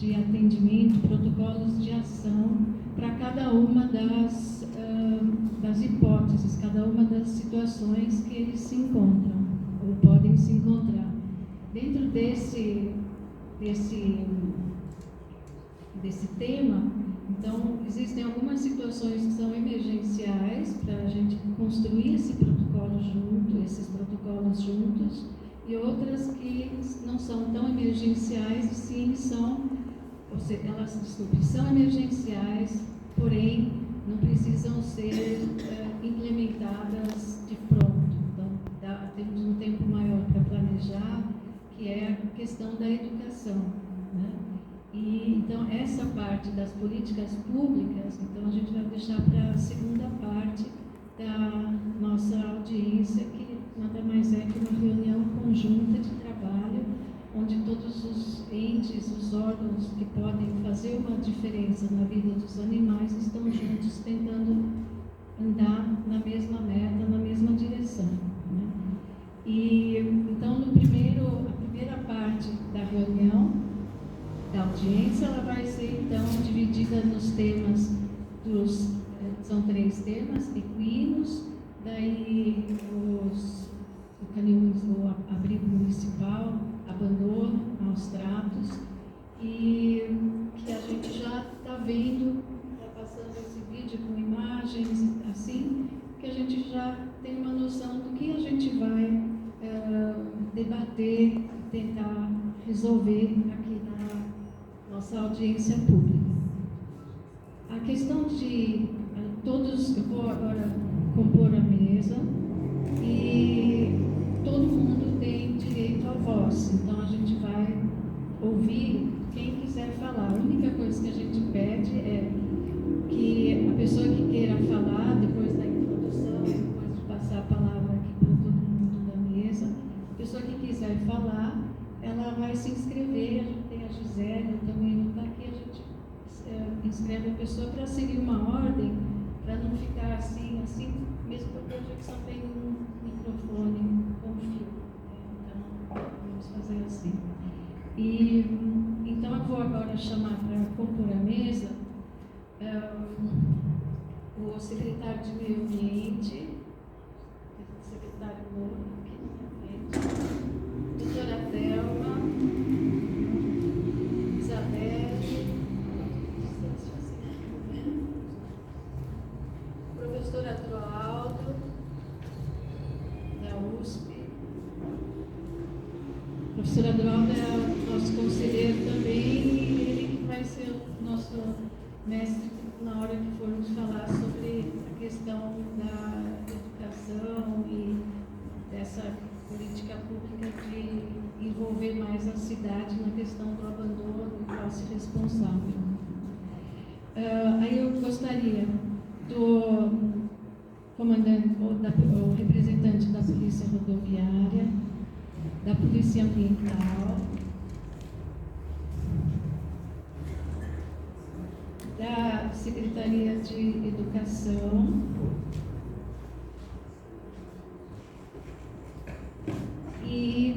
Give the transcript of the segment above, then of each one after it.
de atendimento, protocolos de ação para cada uma das hipóteses, cada uma das situações que eles se encontram ou podem se encontrar. Dentro desse tema, então, existem algumas situações que são emergenciais para a gente construir esses protocolos juntos, e outras que não são tão emergenciais, e sim são emergenciais, porém não precisam ser implementadas de pronto. Então, temos um tempo maior para planejar, que é a questão da educação, né? E, então, essa parte das políticas públicas, então, a gente vai deixar para a segunda parte da nossa audiência, que nada mais é que uma reunião conjunta de trabalho, onde todos os entes, os órgãos que podem fazer uma diferença na vida dos animais estão juntos tentando andar na mesma meta, na mesma direção, né? E, então, a primeira parte da reunião, da audiência, ela vai ser, então, dividida nos temas são 3 temas: equinos, daí o abrigo municipal, abandono, maus tratos, e que a gente já está vendo, está passando esse vídeo com imagens, assim, que a gente já tem uma noção do que a gente vai debater, tentar resolver aqui na nossa audiência pública. A questão de eu vou agora compor a mesa e todo mundo tem direito à voz, então a gente vai ouvir quem quiser falar. A única coisa que a gente pede é que a pessoa que queira falar, depois da introdução, depois de passar a palavra aqui para todo mundo da mesa, a pessoa que quiser falar, ela vai se inscrever. A gente tem a Gisele, também não está aqui, a gente inscreve a pessoa para seguir uma ordem, para não ficar assim, mesmo porque a gente só tem um microfone com fio, né? Então vamos fazer assim. E então eu vou agora chamar para compor a mesa o secretário de Meio Ambiente, o secretário novo aqui na frente, doutora Thelma, Isabelle, professor Adroaldo, da USP. O professor Adroaldo é nosso conselheiro também, e ele que vai ser o nosso mestre na hora que formos falar sobre a questão da educação e dessa política pública de envolver mais a cidade na questão do abandono e classe responsável. Aí eu gostaria do comandante, o representante da Polícia Rodoviária, da Polícia Ambiental, da Secretaria de Educação, e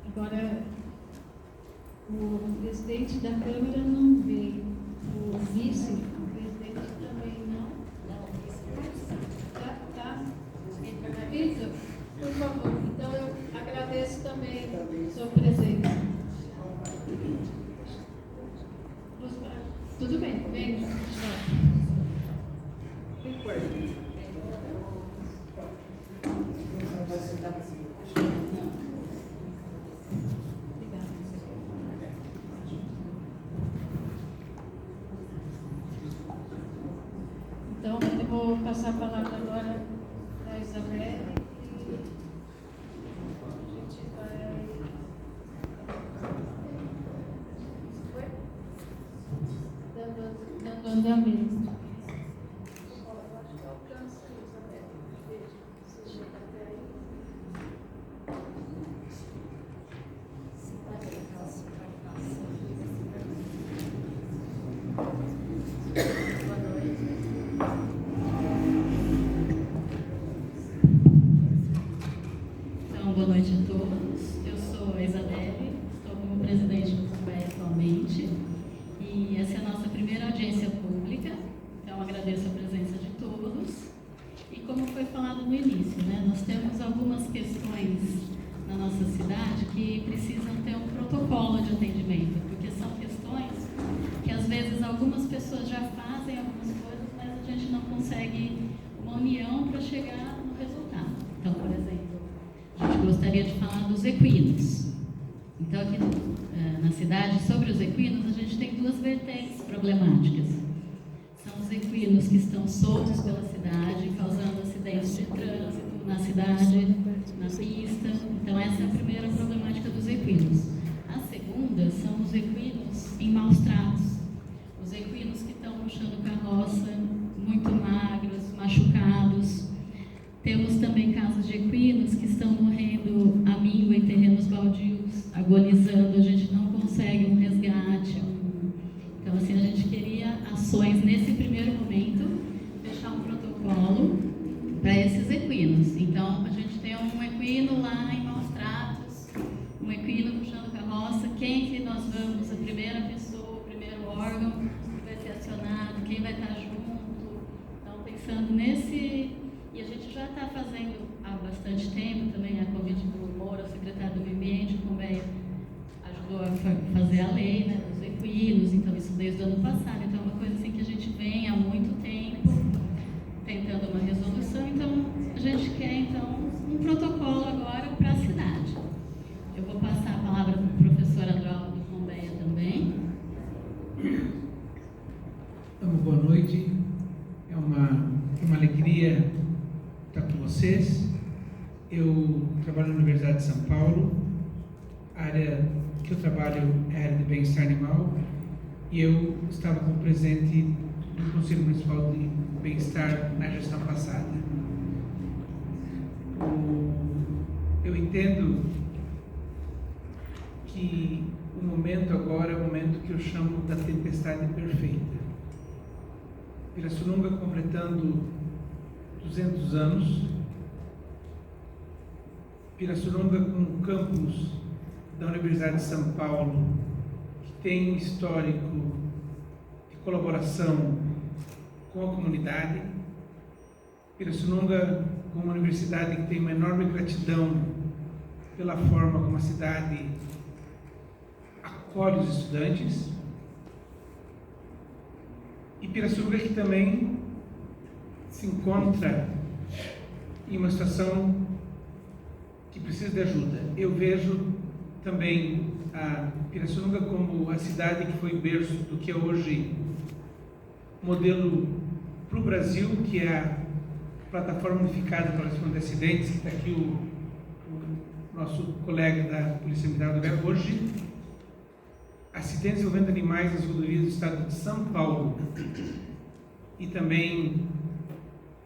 agora o presidente da Câmara não veio, o vice-presidente também não. Tá? Vitor, por favor, então eu agradeço também a sua presença. Tudo bem, vem. Então, eu vou passar a palavra agora para a Isabelle e a gente vai dando andamento. Eu acho que alcança, Isabelle. Veja, você chega até aí. Então, boa noite a todos. Eu sou a Isabelle, estou como presidente audiência pública, então agradeço a presença de todos. E como foi falado no início, né, nós temos algumas questões na nossa cidade que precisam ter um protocolo de atendimento, porque são questões que às vezes algumas pessoas já fazem algumas coisas, mas a gente não consegue uma união para chegar no resultado. Então, por exemplo, a gente gostaria de falar dos equinos. Então, aqui na cidade, sobre os equinos, a gente tem duas vertentes problemáticas. São os equinos que estão soltos pela cidade, causando acidentes de trânsito na cidade, na pista. Então, essa é a primeira problemática dos equinos. A segunda são os equinos em maus tratos. Os equinos que estão puxando carroça, muito magros, machucados. Temos também casos de equinos que estão morrendo à míngua em terrenos baldios, agonizando, a gente não consegue um resgate. Então, assim, a gente queria ações nesse primeiro momento, fechar um protocolo para esses equinos. Então, a gente tem um equino lá em maus tratos, um equino puxando carroça, quem que nós vamos, a primeira pessoa, o primeiro órgão que vai ser acionado, quem vai estar junto. Então, pensando nesse... E a gente já está fazendo há bastante tempo, também a convite do Moura, o secretário do Meio Ambiente, o Conveio ajudou a fazer a lei, né, dos equinos, então isso desde o ano passado. Então é uma coisa assim que a gente vem há muito tempo tentando uma resolução, então a gente quer então um protocolo agora para a cidade. Eu vou passar a palavra para o professor Adroaldo do Conveio também. Então, boa noite, é uma alegria estar com vocês. Eu trabalho na Universidade de São Paulo, a área que eu trabalho é a área de bem-estar animal, e eu estava como presidente do Conselho Municipal de Bem-Estar na gestão passada. Eu entendo que o momento agora é o momento que eu chamo da tempestade perfeita. Pirassununga completando 200 anos, Pirassununga com o campus da Universidade de São Paulo, que tem um histórico de colaboração com a comunidade, Pirassununga com uma universidade que tem uma enorme gratidão pela forma como a cidade acolhe os estudantes, e Pirassununga que também se encontra em uma situação que precisa de ajuda. Eu vejo também a Pirassununga como a cidade que foi berço do que é hoje modelo para o Brasil, que é a plataforma unificada para a gestão de acidentes, que está aqui o nosso colega da Polícia Militar do Lugar. Hoje, acidentes envolvendo animais nas rodovias do estado de São Paulo e também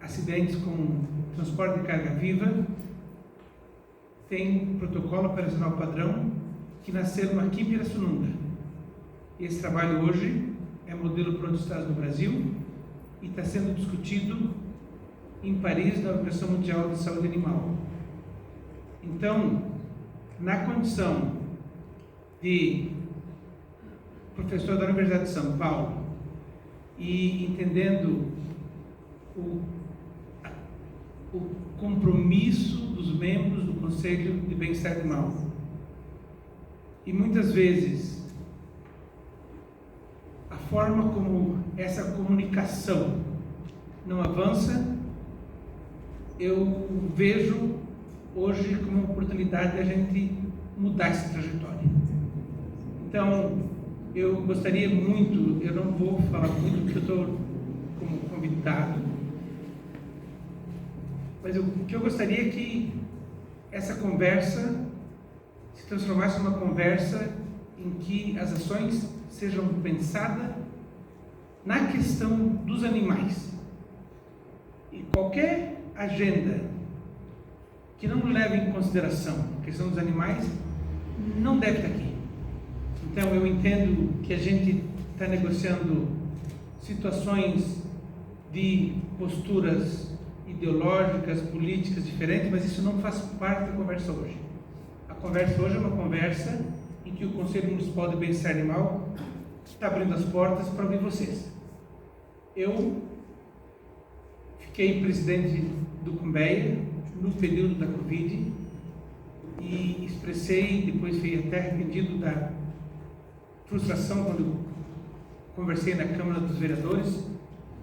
acidentes com transporte de carga viva, tem protocolo operacional padrão que nasceram aqui em Pirassununga. Esse trabalho hoje é modelo para outros estados do Brasil e está sendo discutido em Paris na Organização Mundial de Saúde Animal. Então, na condição de professor da Universidade de São Paulo e entendendo o compromisso dos membros do Conselho de Bem-Estar Animal. E muitas vezes a forma como essa comunicação não avança, eu vejo hoje como uma oportunidade de a gente mudar essa trajetória. Então, eu gostaria muito, eu não vou falar muito porque eu estou como convidado, mas o que eu gostaria é que essa conversa se transformasse numa conversa em que as ações sejam pensadas na questão dos animais. E qualquer agenda que não leve em consideração a questão dos animais não deve estar aqui. Então eu entendo que a gente está negociando situações de posturas ideológicas, políticas diferentes, mas isso não faz parte da conversa hoje. A conversa hoje é uma conversa em que o Conselho Municipal de Bem-Estar Animal está abrindo as portas para ouvir vocês. Eu fiquei presidente do Cumbeia no período da Covid e expressei, depois fui até arrependido da frustração quando conversei na Câmara dos Vereadores,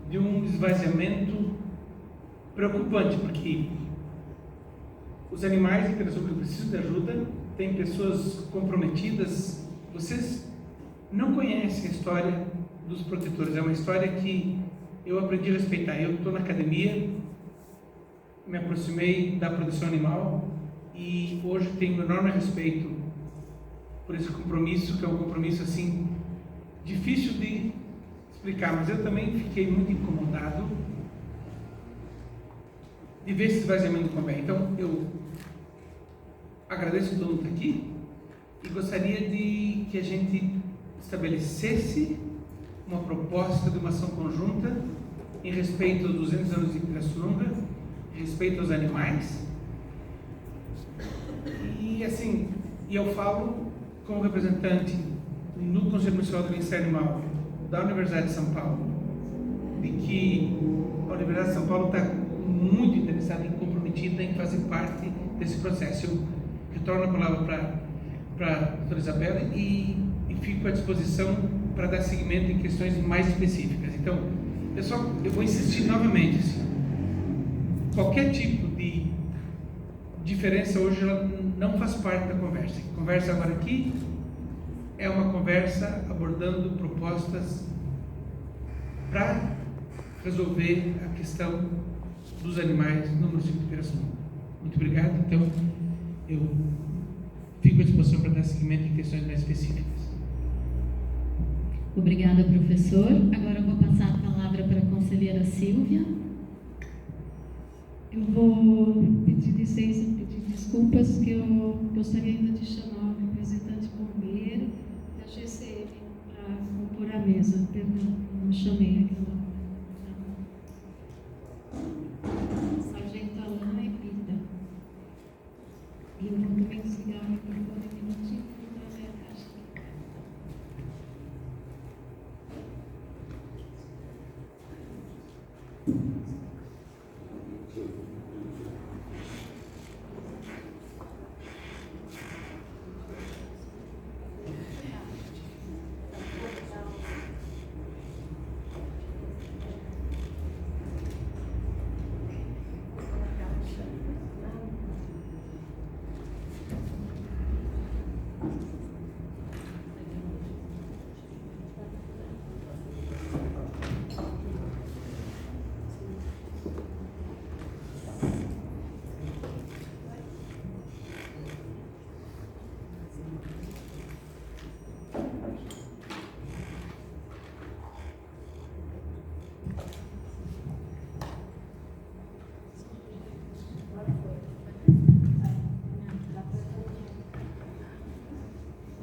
de um esvaziamento preocupante, porque os animais em Pirassununga precisam de ajuda, tem pessoas comprometidas. Vocês não conhecem a história dos protetores, é uma história que eu aprendi a respeitar. Eu estou na academia, me aproximei da proteção animal e hoje tenho enorme respeito por esse compromisso, que é um compromisso assim difícil de explicar, mas eu também fiquei muito incomodado de ver esse esvaziamento do Cumbeia. Então eu agradeço todo mundo estar aqui e gostaria de que a gente estabelecesse uma proposta de uma ação conjunta em respeito aos 200 anos de Pirassununga, em respeito aos animais. E assim, eu falo como representante no Conselho Municipal do Bem-Estar Animal da Universidade de São Paulo, de que a Universidade de São Paulo está muito interessada e comprometida em fazer parte desse processo. Eu retorno a palavra para a doutora Isabela e fico à disposição para dar seguimento em questões mais específicas. Então, pessoal, eu vou insistir novamente, assim, qualquer tipo de diferença hoje ela não faz parte da conversa. A conversa agora aqui é uma conversa abordando propostas para resolver a questão dos animais no município de Pirassununga. Muito obrigado. Então, eu fico à disposição para dar seguimento em questões mais específicas. Obrigada, professor. Agora eu vou passar a palavra para a conselheira Silvia. Eu vou pedir licença, pedir desculpas, que eu gostaria ainda de chamar o representante bombeiro da GCM para compor a mesa. Perdão, não chamei aquela. Sargento Alain e Pita. E eu vou também desligar o microfone um minutinho para trazer a caixa.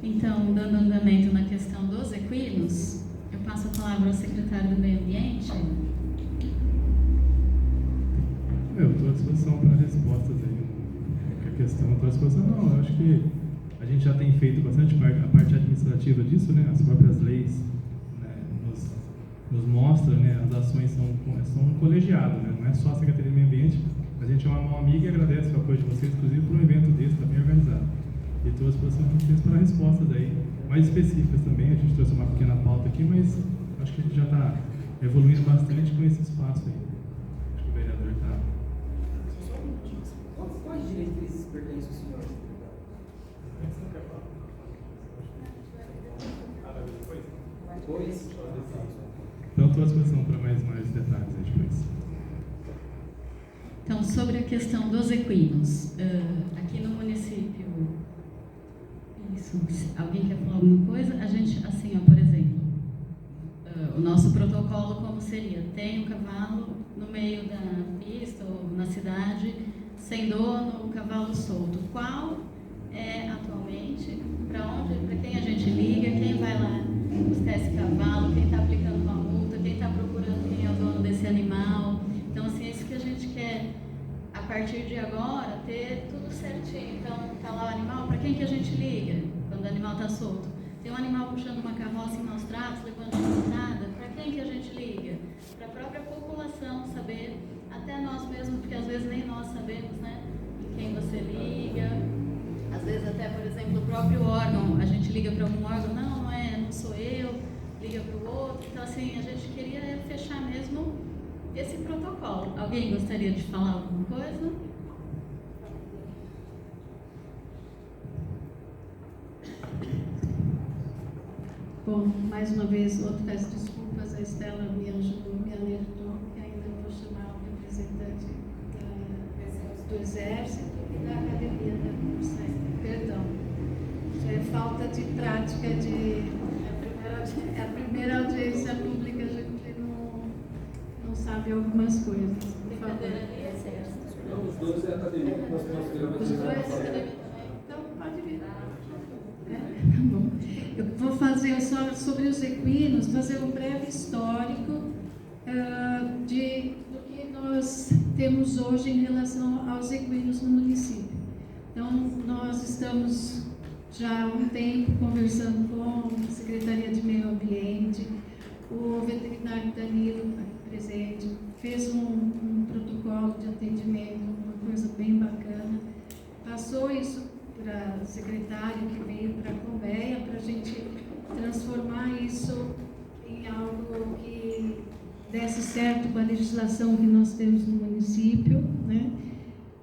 Então, dando andamento na questão dos equinos, eu passo a palavra ao secretário do Meio Ambiente. Eu estou à disposição para respostas aí. A questão, estou à disposição. Não, eu acho que a gente já tem feito bastante a parte administrativa disso, né? As próprias leis, né, nos mostram, né? As ações são colegiadas, né? Não é só a Secretaria do Meio Ambiente. A gente é uma mão amiga e agradece o apoio de vocês, inclusive por um evento desse, está bem organizado. E estou à disposição de vocês para respostas aí mais específicas também. A gente trouxe uma pequena pauta aqui, mas acho que a gente já está evoluindo bastante com esse espaço aí. Acho que o vereador está... Só um minutinho. Quais diretrizes pertencem ao senhor? Depois? Então, estou à disposição para mais detalhes aí depois. Então, sobre a questão dos equinos, aqui no município, isso, alguém quer falar alguma coisa? A gente, assim, ó, por exemplo, o nosso protocolo como seria? Tem um cavalo no meio da pista ou na cidade, sem dono, um cavalo solto. Qual é atualmente, para quem a gente liga, quem vai lá buscar esse cavalo, quem está aplicando uma multa, quem está procurando quem é o dono desse animal? Então, assim, é isso que a gente quer, a partir de agora, ter tudo certinho. Então, está lá o animal, para quem que a gente liga quando o animal está solto? tem um animal puxando uma carroça em maus tratos, levando uma estrada, para quem que a gente liga? Para a própria população saber, até nós mesmos, porque às vezes nem nós sabemos, né, em quem você liga. Às vezes até, por exemplo, o próprio órgão, a gente liga para um órgão, não sou eu, liga para o outro. Então, assim, a gente queria fechar mesmo esse protocolo. Alguém gostaria de falar alguma coisa? Bom, mais uma vez, outras desculpas, a Estela me ajudou, me alertou, que ainda vou chamar o representante do Exército e da Academia da Conselho. Perdão, já é falta de prática é a primeira audiência pública, a gente não sabe algumas coisas. Por favor. Não, os dois é a academia que nós queremos. Os dois é a academia também? Então, pode vir. Bom, eu vou fazer só sobre os equinos, fazer um breve histórico do que nós temos hoje em relação aos equinos no município. Então, nós estamos já há um tempo conversando com a Secretaria de Meio Ambiente, o veterinário Danilo, aqui presente, fez um protocolo de atendimento, uma coisa bem bacana, passou isso para o secretário que veio para a Colmeia, para a gente transformar isso em algo que desse certo com a legislação que nós temos no município, né?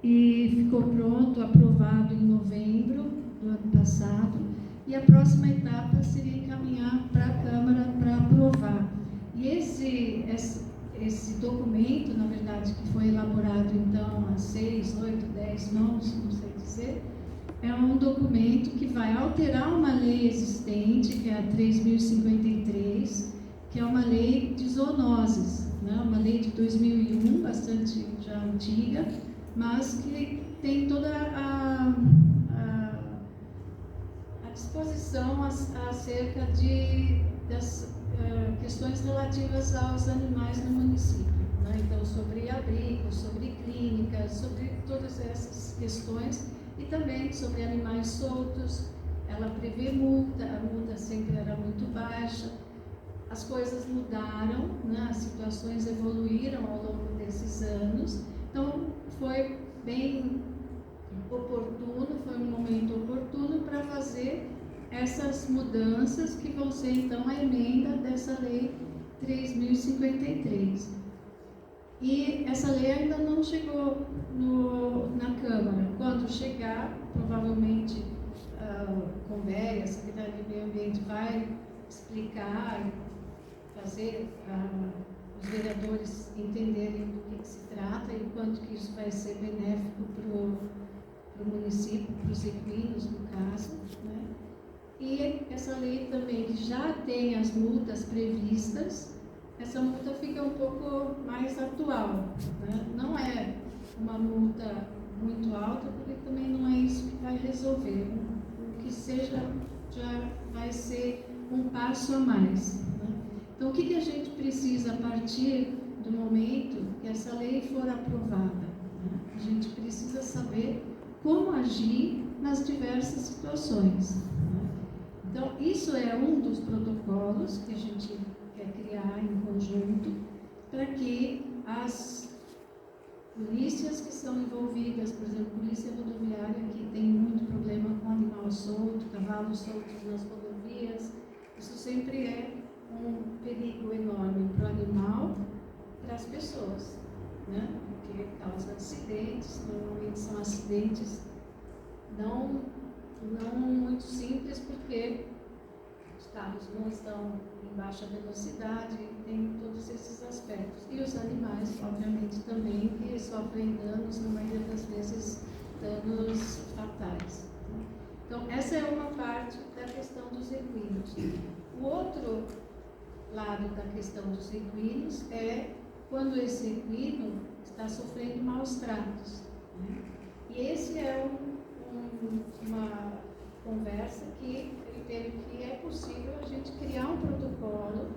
E ficou pronto, aprovado em novembro do ano passado, e a próxima etapa seria encaminhar para a Câmara para aprovar. E esse documento, na verdade, que foi elaborado então a 6, 8, 10 mãos, não sei dizer, é um documento que vai alterar uma lei existente, que é a 3.053, que é uma lei de zoonoses, né? Uma lei de 2001, bastante já antiga, mas que tem toda a disposição acerca das questões relativas aos animais no município, né? Então, sobre abrigo, sobre clínicas, sobre todas essas questões, e também sobre animais soltos. Ela prevê multa, a multa sempre era muito baixa. As coisas mudaram, né? As situações evoluíram ao longo desses anos, então foi bem oportuno, foi um momento oportuno para fazer essas mudanças que vão ser então a emenda dessa lei 3.053. E essa lei ainda não chegou na Câmara. Quando chegar, provavelmente a Conveia, a Secretaria de Meio Ambiente vai explicar, fazer os vereadores entenderem do que se trata e o quanto que isso vai ser benéfico para o município, para os equinos, no caso, né? E essa lei também, que já tem as multas previstas, essa multa fica um pouco mais atual, né? Não é uma multa muito alta, porque também não é isso que vai resolver. O que seja já vai ser um passo a mais, né? Então, o que a gente precisa a partir do momento que essa lei for aprovada, né? A gente precisa saber como agir nas diversas situações, né? Então, isso é um dos protocolos que a gente quer criar em conjunto para que as polícias que são envolvidas, por exemplo, polícia rodoviária, que tem muito problema com animal solto, cavalos soltos nas rodovias, isso sempre é um perigo enorme para o animal, para as pessoas, né? Porque causa acidentes, normalmente são acidentes não muito simples, porque os carros não estão em baixa velocidade, tem todos esses aspectos. E os animais, obviamente, também, que sofrem danos, na maioria das vezes, danos fatais. Então, essa é uma parte da questão dos equinos. O outro lado da questão dos equinos é quando esse equino está sofrendo maus tratos, né? E esse é uma conversa que ele teve, que é possível a gente criar um protocolo,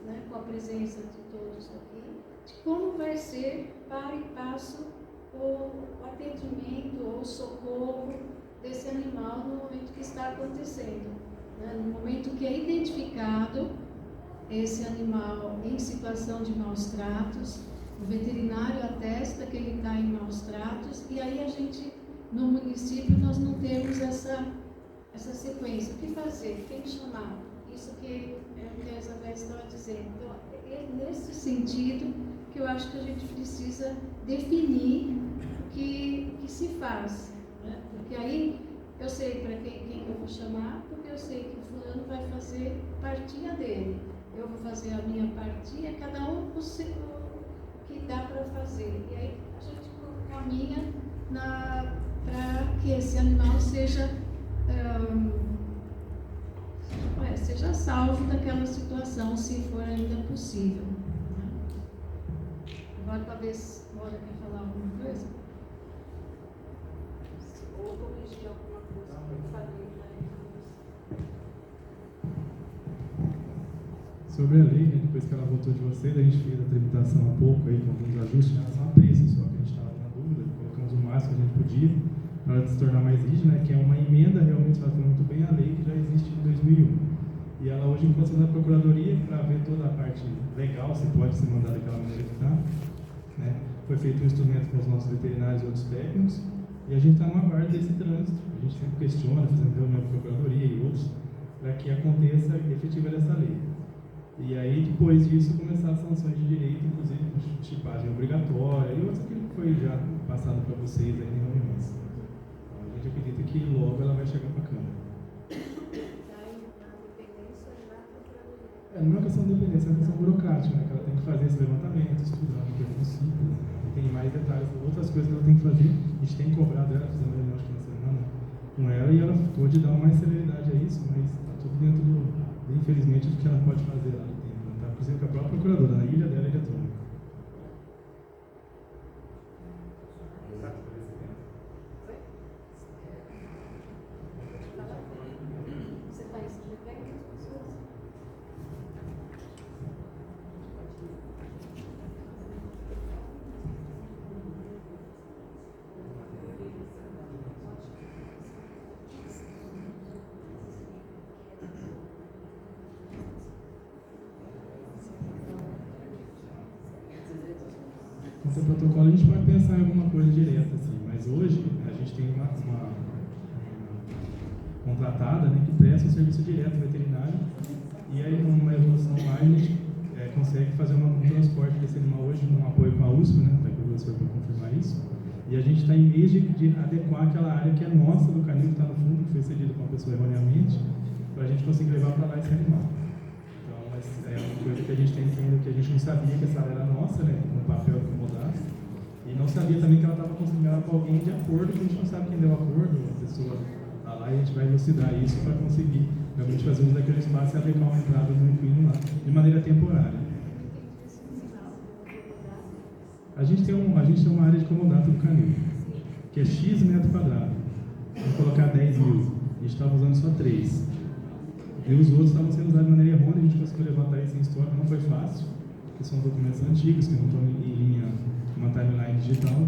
né, com a presença de todos aqui, de como vai ser para e passo o atendimento ou socorro desse animal no momento que está acontecendo, né? No momento que é identificado esse animal em situação de maus tratos, o veterinário atesta que ele está em maus tratos, e aí a gente, no município, nós não temos essa sequência. O que fazer? Quem chamar? Isso que a Isabel estava dizendo. Então, é nesse sentido que eu acho que a gente precisa definir o que se faz, né? Porque aí eu sei para quem eu vou chamar, porque eu sei que o fulano vai fazer partinha dele, eu vou fazer a minha partinha, cada um o que dá para fazer. E aí a gente caminha para que esse animal seja salvo daquela situação, se for ainda possível. Agora, talvez, Mônica quer falar alguma coisa? Ou corrigir alguma coisa que eu falei. Sobre a lei, né, depois que ela voltou de vocês, a gente fez a tramitação há pouco, aí, com alguns ajustes em relação a preço, só que a gente estava na dúvida, colocamos o máximo que a gente podia, para ela se tornar mais rígida, né, que é uma emenda, realmente, ela foi muito bem, a lei que já existe em 2001. E ela hoje, enquanto está na Procuradoria, para ver toda a parte legal, se pode ser mandada daquela maneira que está, né? Foi feito um instrumento com os nossos veterinários e outros técnicos, e a gente está no aguardo desse trânsito. A gente sempre questiona, fazendo reunião com a Procuradoria e outros, para que aconteça a efetiva dessa lei. E aí, depois disso, começar as sanções de direito, inclusive chipagem obrigatória, e outras que foi já passado para vocês aí em reuniões. Então, a gente acredita que logo ela vai chegar para a Câmara. Não é uma questão de dependência, é uma questão burocrática, né? Que ela tem que fazer esse levantamento, estudar no que é possível, né? E tem mais detalhes, outras coisas que ela tem que fazer. A gente tem cobrado ela, fizemos reunião acho que na semana com ela, e ela pôde dar mais celeridade a isso, mas está tudo dentro infelizmente, do que ela pode fazer lá no tempo. Tá? Inclusive com a própria procuradora, na ilha dela eletrônica. Você está escrevendo as pessoas? Com o protocolo a gente pode pensar em alguma coisa direta, assim, mas hoje a gente tem uma contratada, né, que presta um serviço direto veterinário, e aí numa evolução mais a gente consegue fazer um transporte desse animal hoje num apoio com a USP, né, até que o professor vai confirmar isso, e a gente está em mês de adequar aquela área que é nossa do canil, que está no fundo, que foi cedido com a pessoa erroneamente, para a gente conseguir levar para lá esse animal. Então, mas é uma coisa que a gente tem que a gente não sabia que essa área era nossa, né, no papel que mudasse, e não sabia também que ela estava conseguindo ela para alguém de acordo, que a gente não sabe quem deu acordo, a pessoa está lá, e a gente vai elucidar isso para conseguir realmente fazer uso daquele espaço e adequar uma entrada do equino lá, de maneira temporária. A gente tem uma área de comodato do canil, que é X metro quadrado. Vamos colocar 10 mil. A gente estava usando só 3. E os outros estavam sendo usados de maneira errônea, a gente conseguiu levantar isso em história, não foi fácil, porque são documentos antigos, que não estão em linha, uma timeline digital,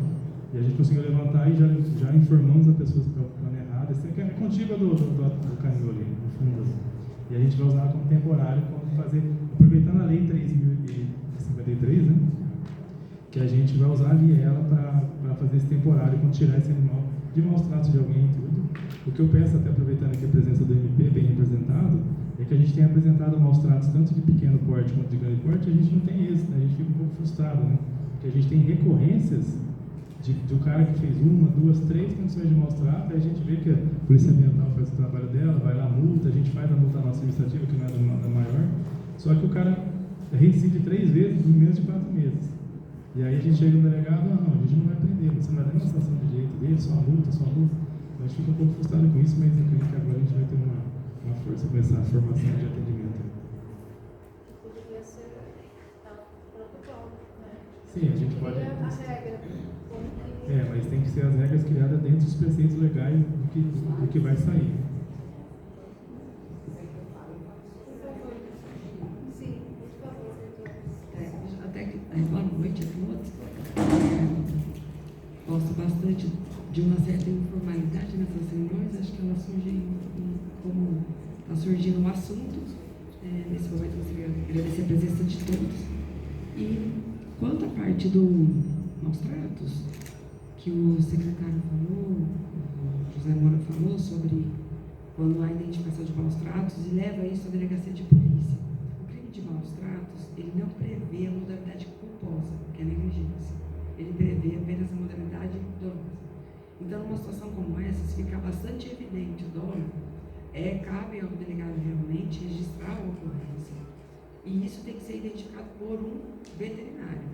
e a gente conseguiu levantar e já informamos a pessoa que está ocupando errado. Essa é contígua do canil ali, no fundo. E a gente vai usar como temporário, aproveitando a lei 3.053, né? Que a gente vai usar ali ela para fazer esse temporário, quando tirar esse animal de maus tratos de alguém e tudo. O que eu peço, até aproveitando aqui a presença do MP bem representado, é que a gente tenha apresentado maus tratos tanto de pequeno porte quanto de grande porte, e a gente não tem êxito, né? A gente fica um pouco frustrado, né? Porque a gente tem recorrências do cara que fez 1, 2, 3 condições de maus tratos, aí a gente vê que a Polícia Ambiental faz o trabalho dela, vai lá, multa, a gente faz a multa nossa administrativa, que não é da maior, só que o cara reincide 3 vezes em menos de 4 meses. E aí a gente chega no delegado, não, a gente não vai prender, você não vai dar uma sanção de direito dele, só a multa. Então a gente fica um pouco frustrado com isso, mas acredito que agora a gente vai ter uma força com essa formação de atendimento. Poderia ser protocolo, né? Sim, a gente pode. A regra. Mas tem que ser as regras criadas dentro dos preceitos legais do que vai sair. Sim, por favor. Boa noite a todos. Gosto bastante de uma certa informalidade nessas reuniões, acho que elas surgem como está surgindo um assunto. Nesse momento, eu gostaria de agradecer a presença de todos. E quanto à parte do maus tratos, que o secretário falou, o José Moura falou sobre quando há identificação de maus tratos e leva isso à delegacia de polícia. O crime de maus tratos, ele não prevê a modalidade culposa, que é a negligência. Ele prevê apenas a modalidade dolosa. Então, numa situação como essa, se ficar bastante evidente o dolo, cabe ao delegado realmente registrar a ocorrência. E isso tem que ser identificado por um veterinário.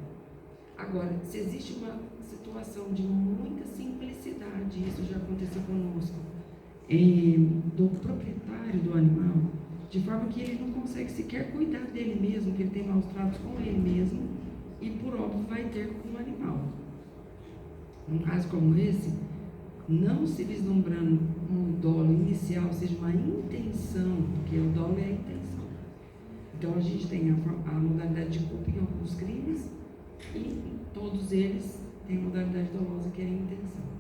Agora, se existe uma situação de muita simplicidade, isso já aconteceu conosco, do proprietário do animal, de forma que ele não consegue sequer cuidar dele mesmo, que ele tem maus tratos com ele mesmo, e por óbvio vai ter com o animal. Num caso como esse, não se vislumbrando um dolo inicial, seja uma intenção, porque o dolo é a intenção. Então a gente tem a modalidade de culpa em alguns crimes, e todos eles têm a modalidade dolosa, que é a intenção.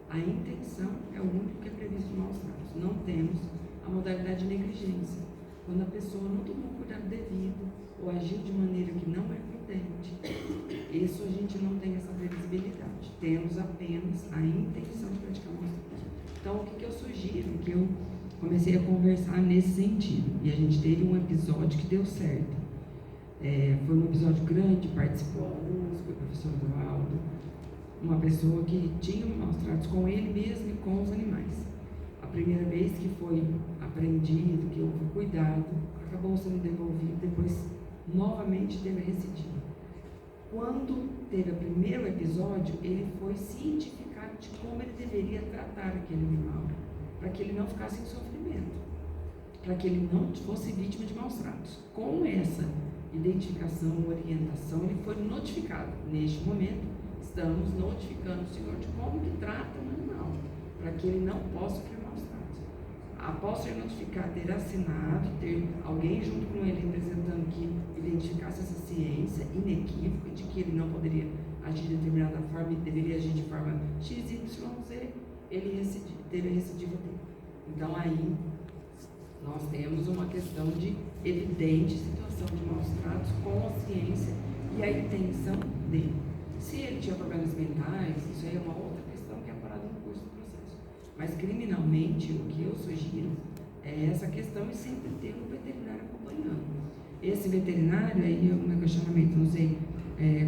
A intenção é o único que é previsto em maus tratos. Não temos a modalidade de negligência, quando a pessoa não tomou cuidado devido ou agiu de maneira que não é prudente. Isso a gente não tem essa previsibilidade. Temos apenas a intenção de praticar maus tratos. Então, o que eu sugiro? Que eu comecei a conversar nesse sentido. E a gente teve um episódio que deu certo. Foi um episódio grande, participou alguns, foi o professor Eduardo, uma pessoa que tinha maus tratos com ele mesmo e com os animais. A primeira vez que foi apreendido, que houve cuidado, acabou sendo devolvido, depois novamente teve a recidiva. Quando teve o primeiro episódio, ele foi cientificado de como ele deveria tratar aquele animal, para que ele não ficasse em sofrimento, para que ele não fosse vítima de maus tratos. Com essa identificação, orientação, ele foi notificado. Neste momento, estamos notificando o senhor de como que trata o animal, para que ele não possa sofrer maus tratos. Após ser notificado, ter assinado, ter alguém junto com ele representando que identificasse essa ciência inequívoca de que ele não poderia agir de determinada forma e deveria agir de forma XYZ, ele teve a recidiva dele. Então aí nós temos uma questão de evidente situação de maus tratos com a ciência e a intenção dele. Se ele tinha problemas mentais, isso aí é uma outra questão que é parada no curso do processo. Mas criminalmente, o que eu sugiro é essa questão e sempre ter um veterinário acompanhando. Esse veterinário, aí é um questionamento, não sei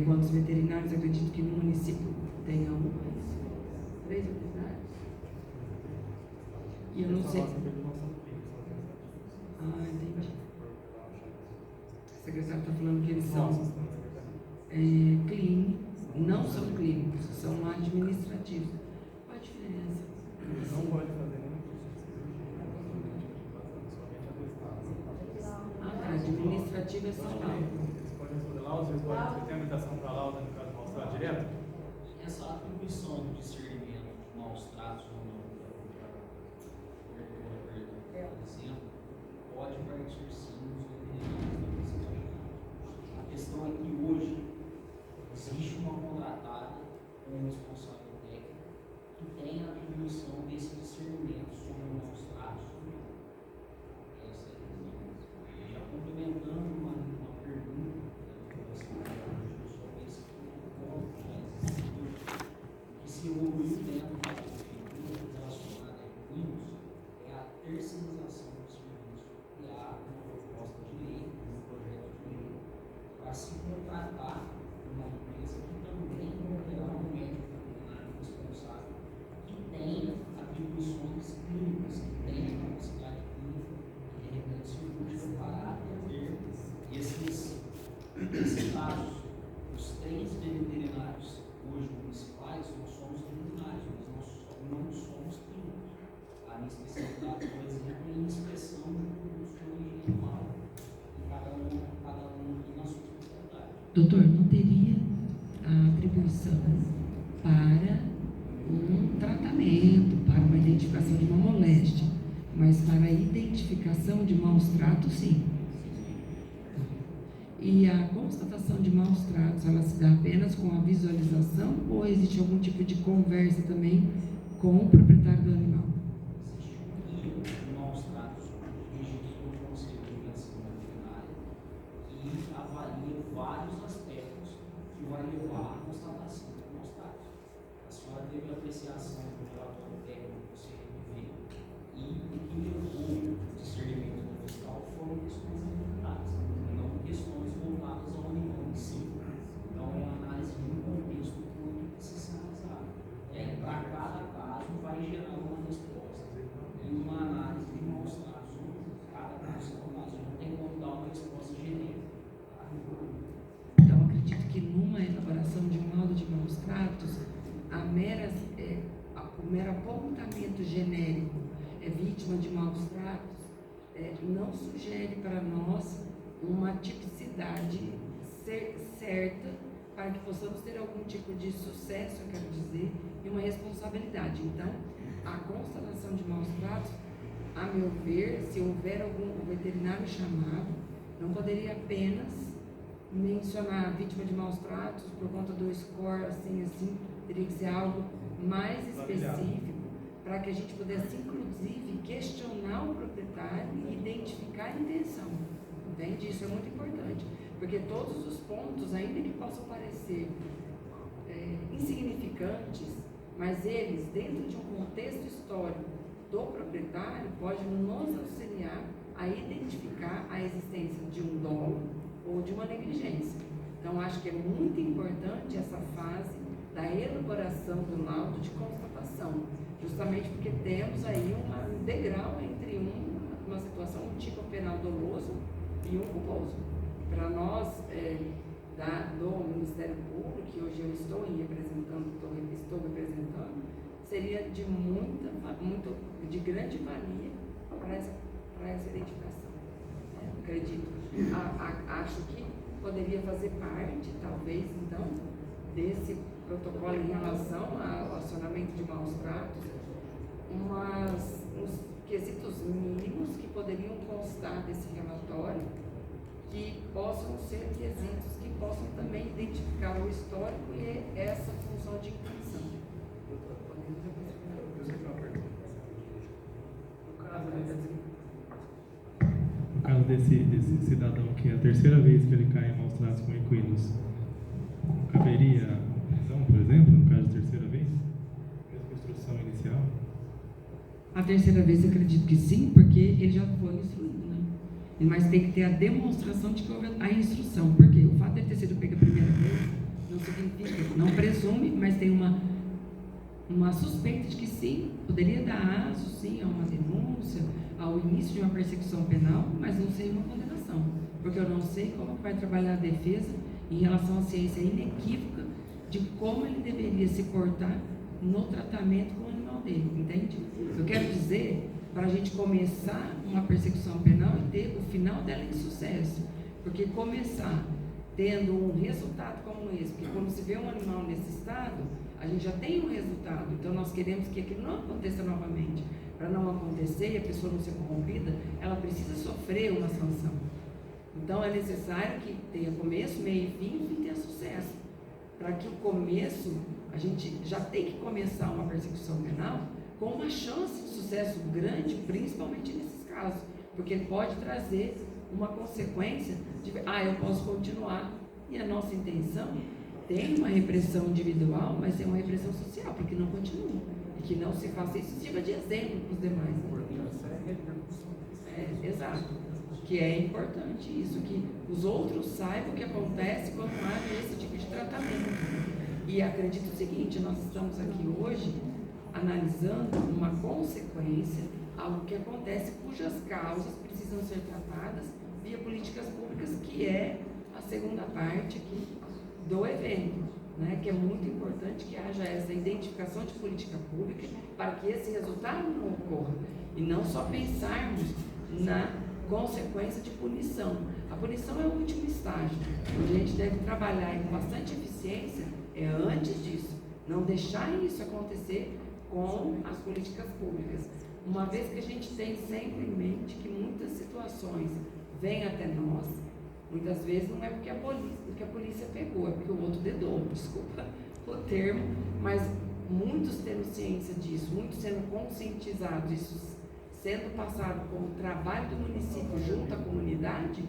quantos veterinários, acredito que no município tenha 3 veterinários. E eu não sei. Entendi. O secretário está falando que eles são clínicos, não são clínicos, são administrativos. Qual a diferença? Não pode fazer nenhum administrativo é só laudo. Eles podem responder laudo, eles podem ter habilitação para laudo, no caso, mostrar direto? Essa atribuição do discernimento de maus tratos ou não, por exemplo, pode partir sim dos veterinários da decisão. A questão é que hoje existe uma contratada com um responsável técnico que tem a atribuição desse discernimento sobre maus tratos ou não. Essa é a questão. Já complementando uma pergunta sobre esse ponto, que se evoluiu dentro da prefeitura relacionada a equinos é a terceirização do serviço e há uma proposta de lei, um projeto de lei, para se contratar uma empresa que também terá um médico veterinário responsável que tenha atribuições clínicas, que tenha capacidade clínica e de repente cirúrgica para atender esses casos. Os 3 veterinários hoje municipais, nós somos veterinários, mas não somos clínicos. A minha especialidade, por exemplo, é em inspeção de produtos de origem animal. E cada um tem a sua especialidade. Doutor, não teria a atribuição para um tratamento, para uma identificação de uma moléstia, mas para a identificação de maus tratos, sim. E a constatação de maus tratos, ela se dá apenas com a visualização ou existe algum tipo de conversa também com o proprietário do animal? Existe um livro de maus tratos de avalia vários aspectos que vai levar à constatação do maus tratos. A senhora teve a apreciação do relatório técnico do CNV e o que levou o discernimento do fiscal foram questões ambientais, não questões voltadas ao animal em si. Então, é a análise de um contexto todo que precisa ser analisado. Para cada caso, vai gerar uma resposta e uma análise de maus tratos. Cada caso é um caso, não tem como dar uma resposta genérica. Então, acredito que numa elaboração de um laudo de maus tratos, o mero apontamento genérico é vítima de maus tratos, não sugere para nós uma tipicidade certa para que possamos ter algum tipo de sucesso, eu quero dizer, e uma responsabilidade. Então, a constatação de maus tratos, a meu ver, se houver algum veterinário chamado, não poderia apenas mencionar a vítima de maus tratos por conta do score, assim, teria que ser algo mais específico para que a gente pudesse, inclusive, questionar o proprietário e identificar a intenção. Entende? Isso é muito importante, porque todos os pontos, ainda que possam parecer insignificantes, mas eles, dentro de um contexto histórico do proprietário, podem nos auxiliar a identificar a existência de um dolo ou de uma negligência. Então, acho que é muito importante essa fase da elaboração do laudo de constatação, justamente porque temos aí um degrau entre uma situação, um tipo penal doloso e um culposo. Para nós, do Ministério Público, que hoje eu estou representando, seria de grande valia para essa identificação. Acredito. Acho que poderia fazer parte, talvez, então, desse protocolo em relação ao acionamento de maus tratos, uns quesitos mínimos que poderiam constar desse relatório, que possam ser quesitos que possam também identificar o histórico e essa função de intenção. No caso desse cidadão que é a terceira vez que ele cai em maus tratos com equinos, caberia prisão, por exemplo, no caso da terceira vez? Mesmo com instrução inicial? A terceira vez eu acredito que sim, porque ele já foi instruído, né? Mas tem que ter a demonstração de que houve a instrução. Por quê? O fato de ele ter sido pego a primeira vez não significa, não presume, mas tem uma suspeita de que sim, poderia dar aso, sim, a uma denúncia, ao início de uma persecução penal, mas não sei uma condenação, porque eu não sei como vai trabalhar a defesa em relação à ciência inequívoca de como ele deveria se portar no tratamento com o animal dele, entende? Eu quero dizer, para a gente começar uma persecução penal e ter o final dela em sucesso, porque começar tendo um resultado como esse, porque quando se vê um animal nesse estado, a gente já tem um resultado, então nós queremos que aquilo não aconteça novamente. Para não acontecer e a pessoa não ser corrompida, ela precisa sofrer uma sanção. Então é necessário que tenha começo, meio e fim, e o fim tenha sucesso. Para que o começo, a gente já tem que começar uma persecução penal com uma chance de sucesso grande, principalmente nesses casos, porque ele pode trazer uma consequência de, eu posso continuar, e a nossa intenção tem uma repressão individual, mas é uma repressão social, para que não continue, e que não se faça isso, sirva de exemplo para os demais. Exato, que é importante isso, que os outros saibam o que acontece quando há esse tipo de tratamento. E acredito o seguinte, nós estamos aqui hoje analisando uma consequência, algo que acontece cujas causas precisam ser tratadas via políticas públicas, que é a segunda parte aqui do evento, né? Que é muito importante que haja essa identificação de política pública para que esse resultado não ocorra, e não só pensarmos na consequência de punição. A punição é o último estágio, onde a gente deve trabalhar com bastante eficiência, antes disso, não deixar isso acontecer com as políticas públicas. Uma vez que a gente tem sempre em mente que muitas situações vêm até nós, muitas vezes não é porque a polícia pegou, é porque o outro dedou, desculpa o termo, mas muitos tendo ciência disso, muitos sendo conscientizados, isso sendo passado como trabalho do município junto à comunidade,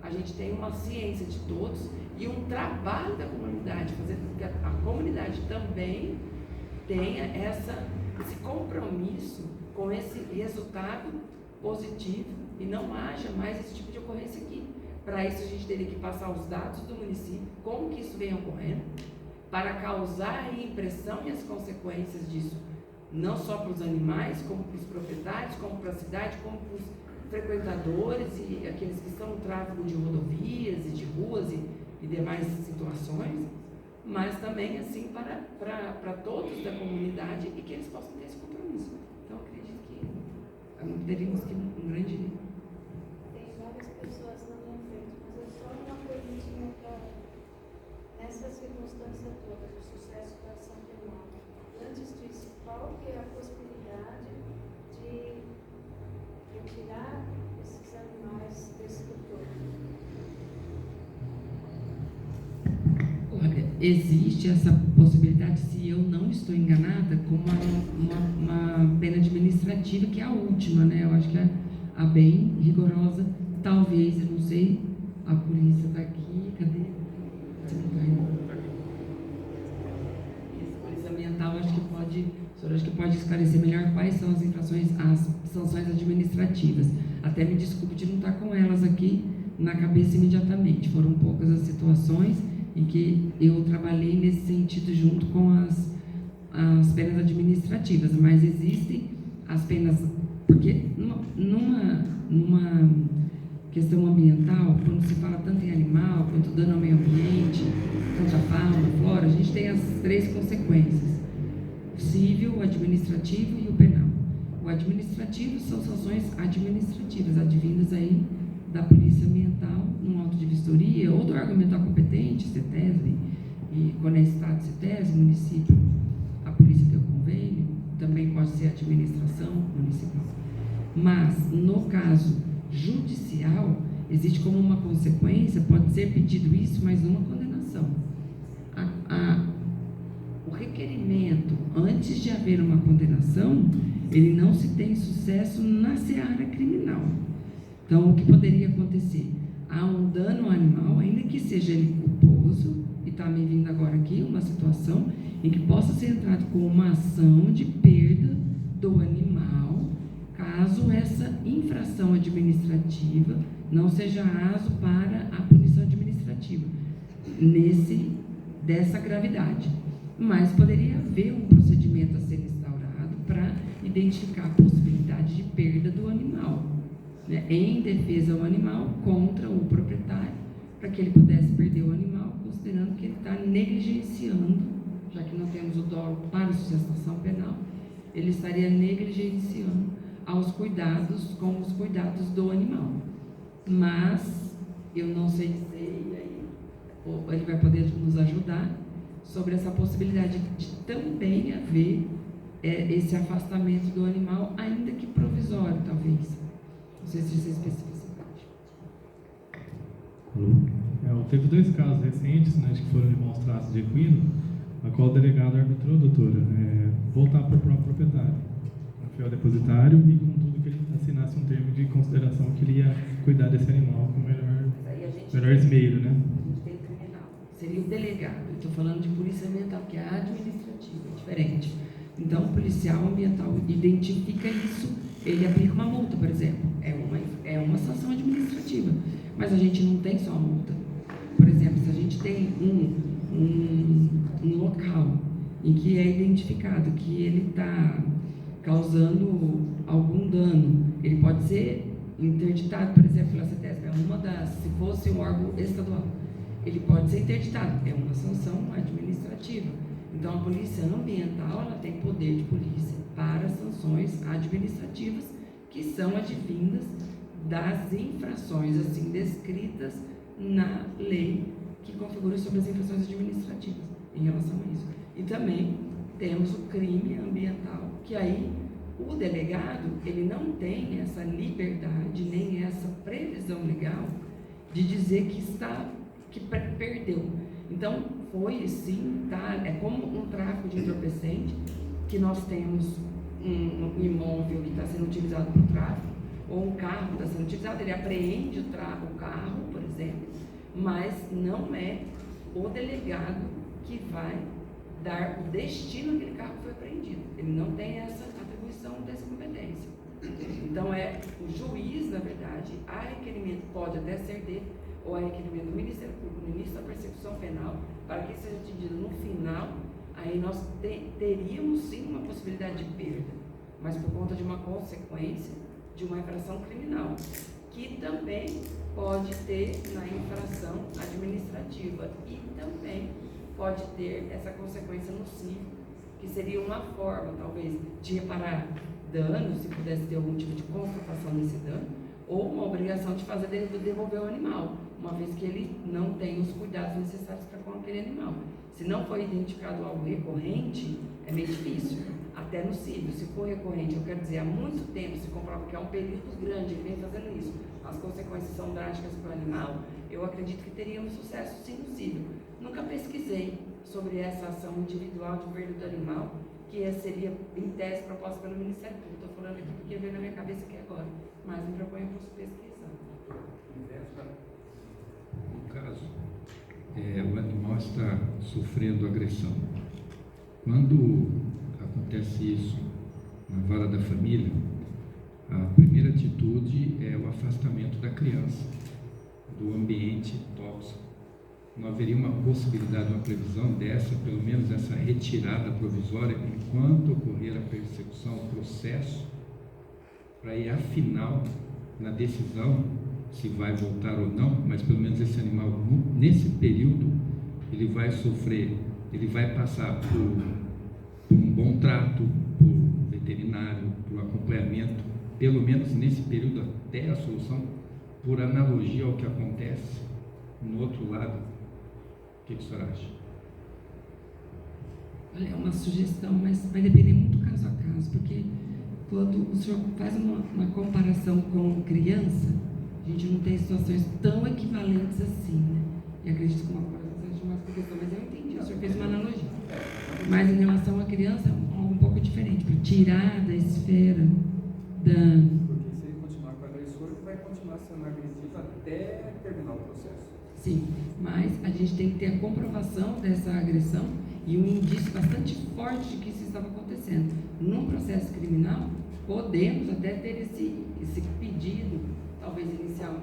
a gente tem uma ciência de todos e um trabalho da comunidade, fazer com que a comunidade também tenha esse compromisso com esse resultado positivo e não haja mais esse tipo de ocorrência aqui. Para isso a gente teria que passar os dados do município, como que isso vem ocorrendo, para causar a impressão e as consequências disso, não só para os animais, como para os proprietários, como para a cidade, como para os frequentadores e aqueles que estão no tráfego de rodovias e de ruas e demais situações, mas também assim para todos da comunidade e que eles possam ter esse compromisso. Então, acredito que teríamos que um grande... Tem várias pessoas na minha frente, mas é só uma perguntinha para nessa circunstância toda do sucesso da ação penal. Antes disso, qual que é a possibilidade de retirar esses animais desse doutor? Olha, existe essa possibilidade, se eu não estou enganada, com uma pena administrativa, que é a última, né? Eu acho que é a bem rigorosa, talvez, eu não sei, a polícia está aqui, cadê? Essa polícia ambiental, acho que pode, o senhor acho que pode esclarecer melhor quais são as infrações, as sanções administrativas. Até me desculpe de não estar com elas aqui na cabeça imediatamente, foram poucas as situações em que eu trabalhei nesse sentido junto com as penas administrativas, mas existem as penas, porque numa questão ambiental, quando se fala tanto em animal, quanto dano ao meio ambiente, tanto a fauna, a flora, a gente tem as 3 consequências: o civil, o administrativo e o penal. O administrativo são sanções administrativas, advindas aí da Polícia Ambiental, num auto de vistoria, ou do órgão ambiental competente, CETESB, e quando é Estado, CETESB, município, a polícia tem o convênio, também pode ser a administração municipal. Mas, no caso judicial, existe como uma consequência, pode ser pedido isso, mas uma condenação. O requerimento, antes de haver uma condenação, ele não se tem sucesso na seara criminal. Então, o que poderia acontecer? Há um dano ao animal, ainda que seja ele culposo, e está me vindo agora aqui uma situação em que possa ser entrado com uma ação de perda do animal, caso essa infração administrativa não seja aso para a punição administrativa, dessa gravidade. Mas poderia haver um procedimento a ser instaurado para identificar a possibilidade de perda do animal, né, em defesa ao animal contra o proprietário, para que ele pudesse perder o animal, considerando que ele está negligenciando, já que não temos o dolo para a sucessão penal, ele estaria negligenciando aos cuidados, com os cuidados do animal. Mas eu não sei dizer, e aí ele vai poder nos ajudar sobre essa possibilidade de também haver esse afastamento do animal, ainda que provisório, talvez. Não sei se isso é especificidade. Teve 2 casos recentes, né, que foram de maus tratos de equino, a qual o delegado arbitrou, doutora, voltar para o próprio proprietário, para o fiel depositário, e contudo que ele assinasse um termo de consideração que ele ia cuidar desse animal com o melhor esmero, né? A gente tem criminal. Seria o delegado. Eu estou falando de polícia ambiental, que é administrativa, é diferente. Então, o policial ambiental identifica isso, ele aplica uma multa, por exemplo. É uma sanção administrativa. Mas a gente não tem só a multa. Por exemplo, se a gente tem um local em que é identificado que ele está causando algum dano, ele pode ser interditado, por exemplo, pela CETESB, se fosse um órgão estadual, ele pode ser interditado, é uma sanção administrativa. Então, a polícia ambiental, ela tem poder de polícia para sanções administrativas que são advindas das infrações, assim, descritas na lei que configura sobre as infrações administrativas em relação a isso. E também temos o crime ambiental, que aí o delegado, ele não tem essa liberdade, nem essa previsão legal de dizer que perdeu. Então, foi sim, tá? É como um tráfico de entorpecente, que nós temos um imóvel que está sendo utilizado para o tráfico, ou um carro está sendo utilizado, ele apreende o carro, por exemplo, mas não é o delegado que vai dar o destino àquele carro que foi apreendido. Ele não tem essa atribuição dessa competência. Então, é o juiz, na verdade, a requerimento pode até ser dele, ou a requerimento do Ministério Público, no início da persecução penal, para que seja atingido no final, aí nós teríamos sim uma possibilidade de perda, mas por conta de uma consequência de uma infração criminal, que também pode ter na infração administrativa e também pode ter essa consequência no civil, que seria uma forma, talvez, de reparar dano, se pudesse ter algum tipo de constatação desse dano, ou uma obrigação de fazer devolver o animal, uma vez que ele não tem os cuidados necessários para com aquele animal. Se não for identificado algo recorrente, é meio difícil, até no civil. Se for recorrente, eu quero dizer, há muito tempo se comprova que é um período grande, ele vem fazendo isso, as consequências são drásticas para o animal, eu acredito que teríamos sucesso sim no civil. Nunca pesquisei sobre essa ação individual de perda do animal, que seria, em tese, proposta pelo Ministério Público. Estou falando aqui porque veio na minha cabeça aqui agora, mas me proponho a pesquisar. No caso, o animal está sofrendo agressão. Quando acontece isso na vara da família, a primeira atitude é o afastamento da criança do ambiente tóxico. Não haveria uma possibilidade, uma previsão dessa, pelo menos essa retirada provisória, enquanto ocorrer a persecução, o processo, para ir afinal na decisão se vai voltar ou não, mas pelo menos esse animal, nesse período, ele vai sofrer, ele vai passar por um bom trato, por veterinário, por acompanhamento, pelo menos nesse período até a solução, por analogia ao que acontece no outro lado. O que o senhor acha? Olha, é uma sugestão, mas vai depender muito caso a caso, porque quando o senhor faz uma comparação com criança, a gente não tem situações tão equivalentes assim, né? E acredito que uma comparação seja uma explicação, mas eu entendi, o senhor fez uma analogia. Mas em relação à criança, é algo um pouco diferente, para tirar da esfera da... Porque se ele continuar com o agressor, ele vai continuar sendo agressivo até terminar o processo. Sim, mas a gente tem que ter a comprovação dessa agressão e um indício bastante forte de que isso estava acontecendo. Num processo criminal, podemos até ter esse pedido, talvez inicial.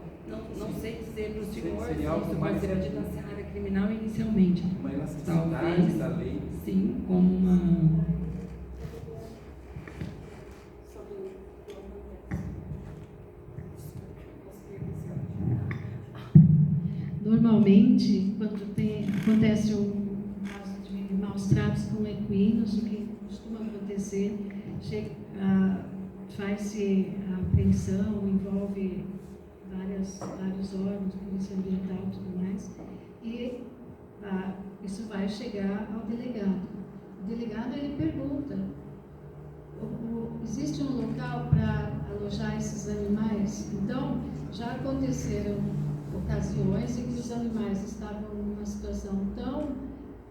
Não sei dizer para o senhor se isso pode ser pedido na área criminal inicialmente. Uma elasticidade talvez, da lei. Sim, como uma... Normalmente, quando acontece um caso de maus tratos com equinos, o que costuma acontecer, faz-se a apreensão, envolve vários órgãos, polícia ambiental e tudo mais, e isso vai chegar ao delegado. O delegado, ele pergunta, existe um local para alojar esses animais? Então, já aconteceram ocasiões em que os animais estavam numa situação tão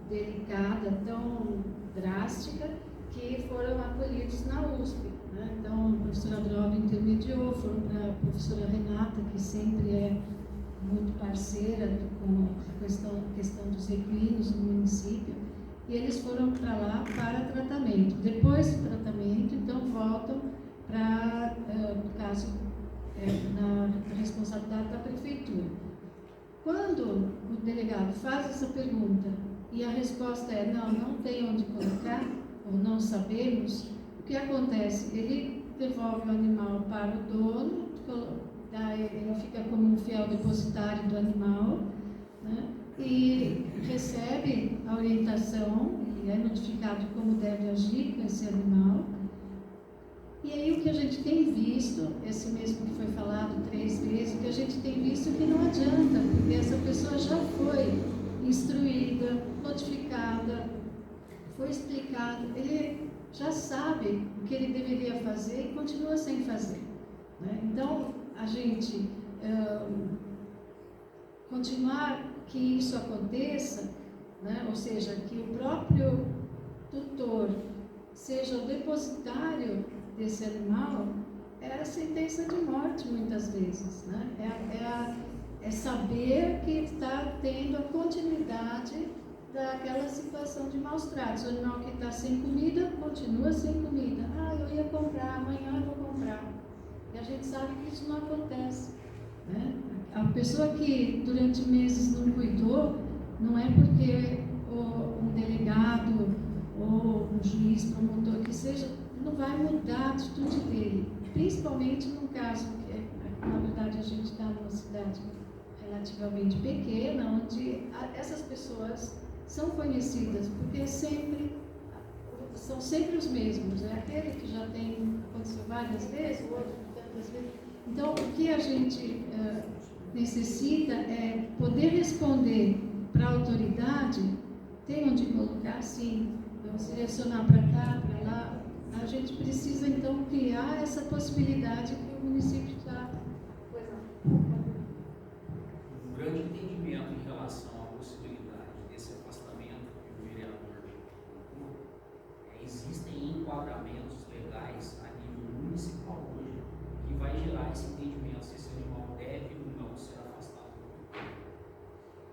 delicada, tão drástica, que foram acolhidos na USP, né? Então, a professora Droga intermediou, foram para a professora Renata, que sempre é muito parceira com a questão dos equinos no município, e eles foram para lá para tratamento. Depois do tratamento, então, voltam para, no caso, na responsabilidade da prefeitura. Quando o delegado faz essa pergunta e a resposta é não tem onde colocar, ou não sabemos, o que acontece? Ele devolve o animal para o dono, ele fica como um fiel depositário do animal, né? E recebe a orientação, e é notificado de como deve agir com esse animal. E aí o que a gente tem visto, esse mesmo que foi falado 3 vezes, o que a gente tem visto é que não adianta, porque essa pessoa já foi instruída, notificada, foi explicado, ele já sabe o que ele deveria fazer e continua sem fazer, né? Então, a gente continuar que isso aconteça, né? Ou seja, que o próprio tutor seja o depositário desse animal, é a sentença de morte, muitas vezes, né? É saber que está tendo a continuidade daquela situação de maus tratos. O animal que está sem comida, continua sem comida. Ah, eu ia comprar, amanhã eu vou comprar. E a gente sabe que isso não acontece, né? A pessoa que durante meses não cuidou, não é porque um delegado ou um juiz, promotor, que seja, não vai mudar a atitude dele. Principalmente num caso que, na verdade, a gente está numa cidade relativamente pequena, onde essas pessoas são conhecidas, porque são sempre os mesmos. É aquele que já aconteceu várias vezes, o outro tantas vezes. Então, o que a gente necessita é poder responder para a autoridade, tem onde colocar, sim, vamos direcionar para cá, para lá. A gente precisa, então, criar essa possibilidade que o município está. Pois não. Um grande entendimento em relação à possibilidade desse afastamento que o vereador colocou, existem enquadramentos legais a nível municipal hoje que vai gerar esse entendimento se esse animal deve ou não ser afastado.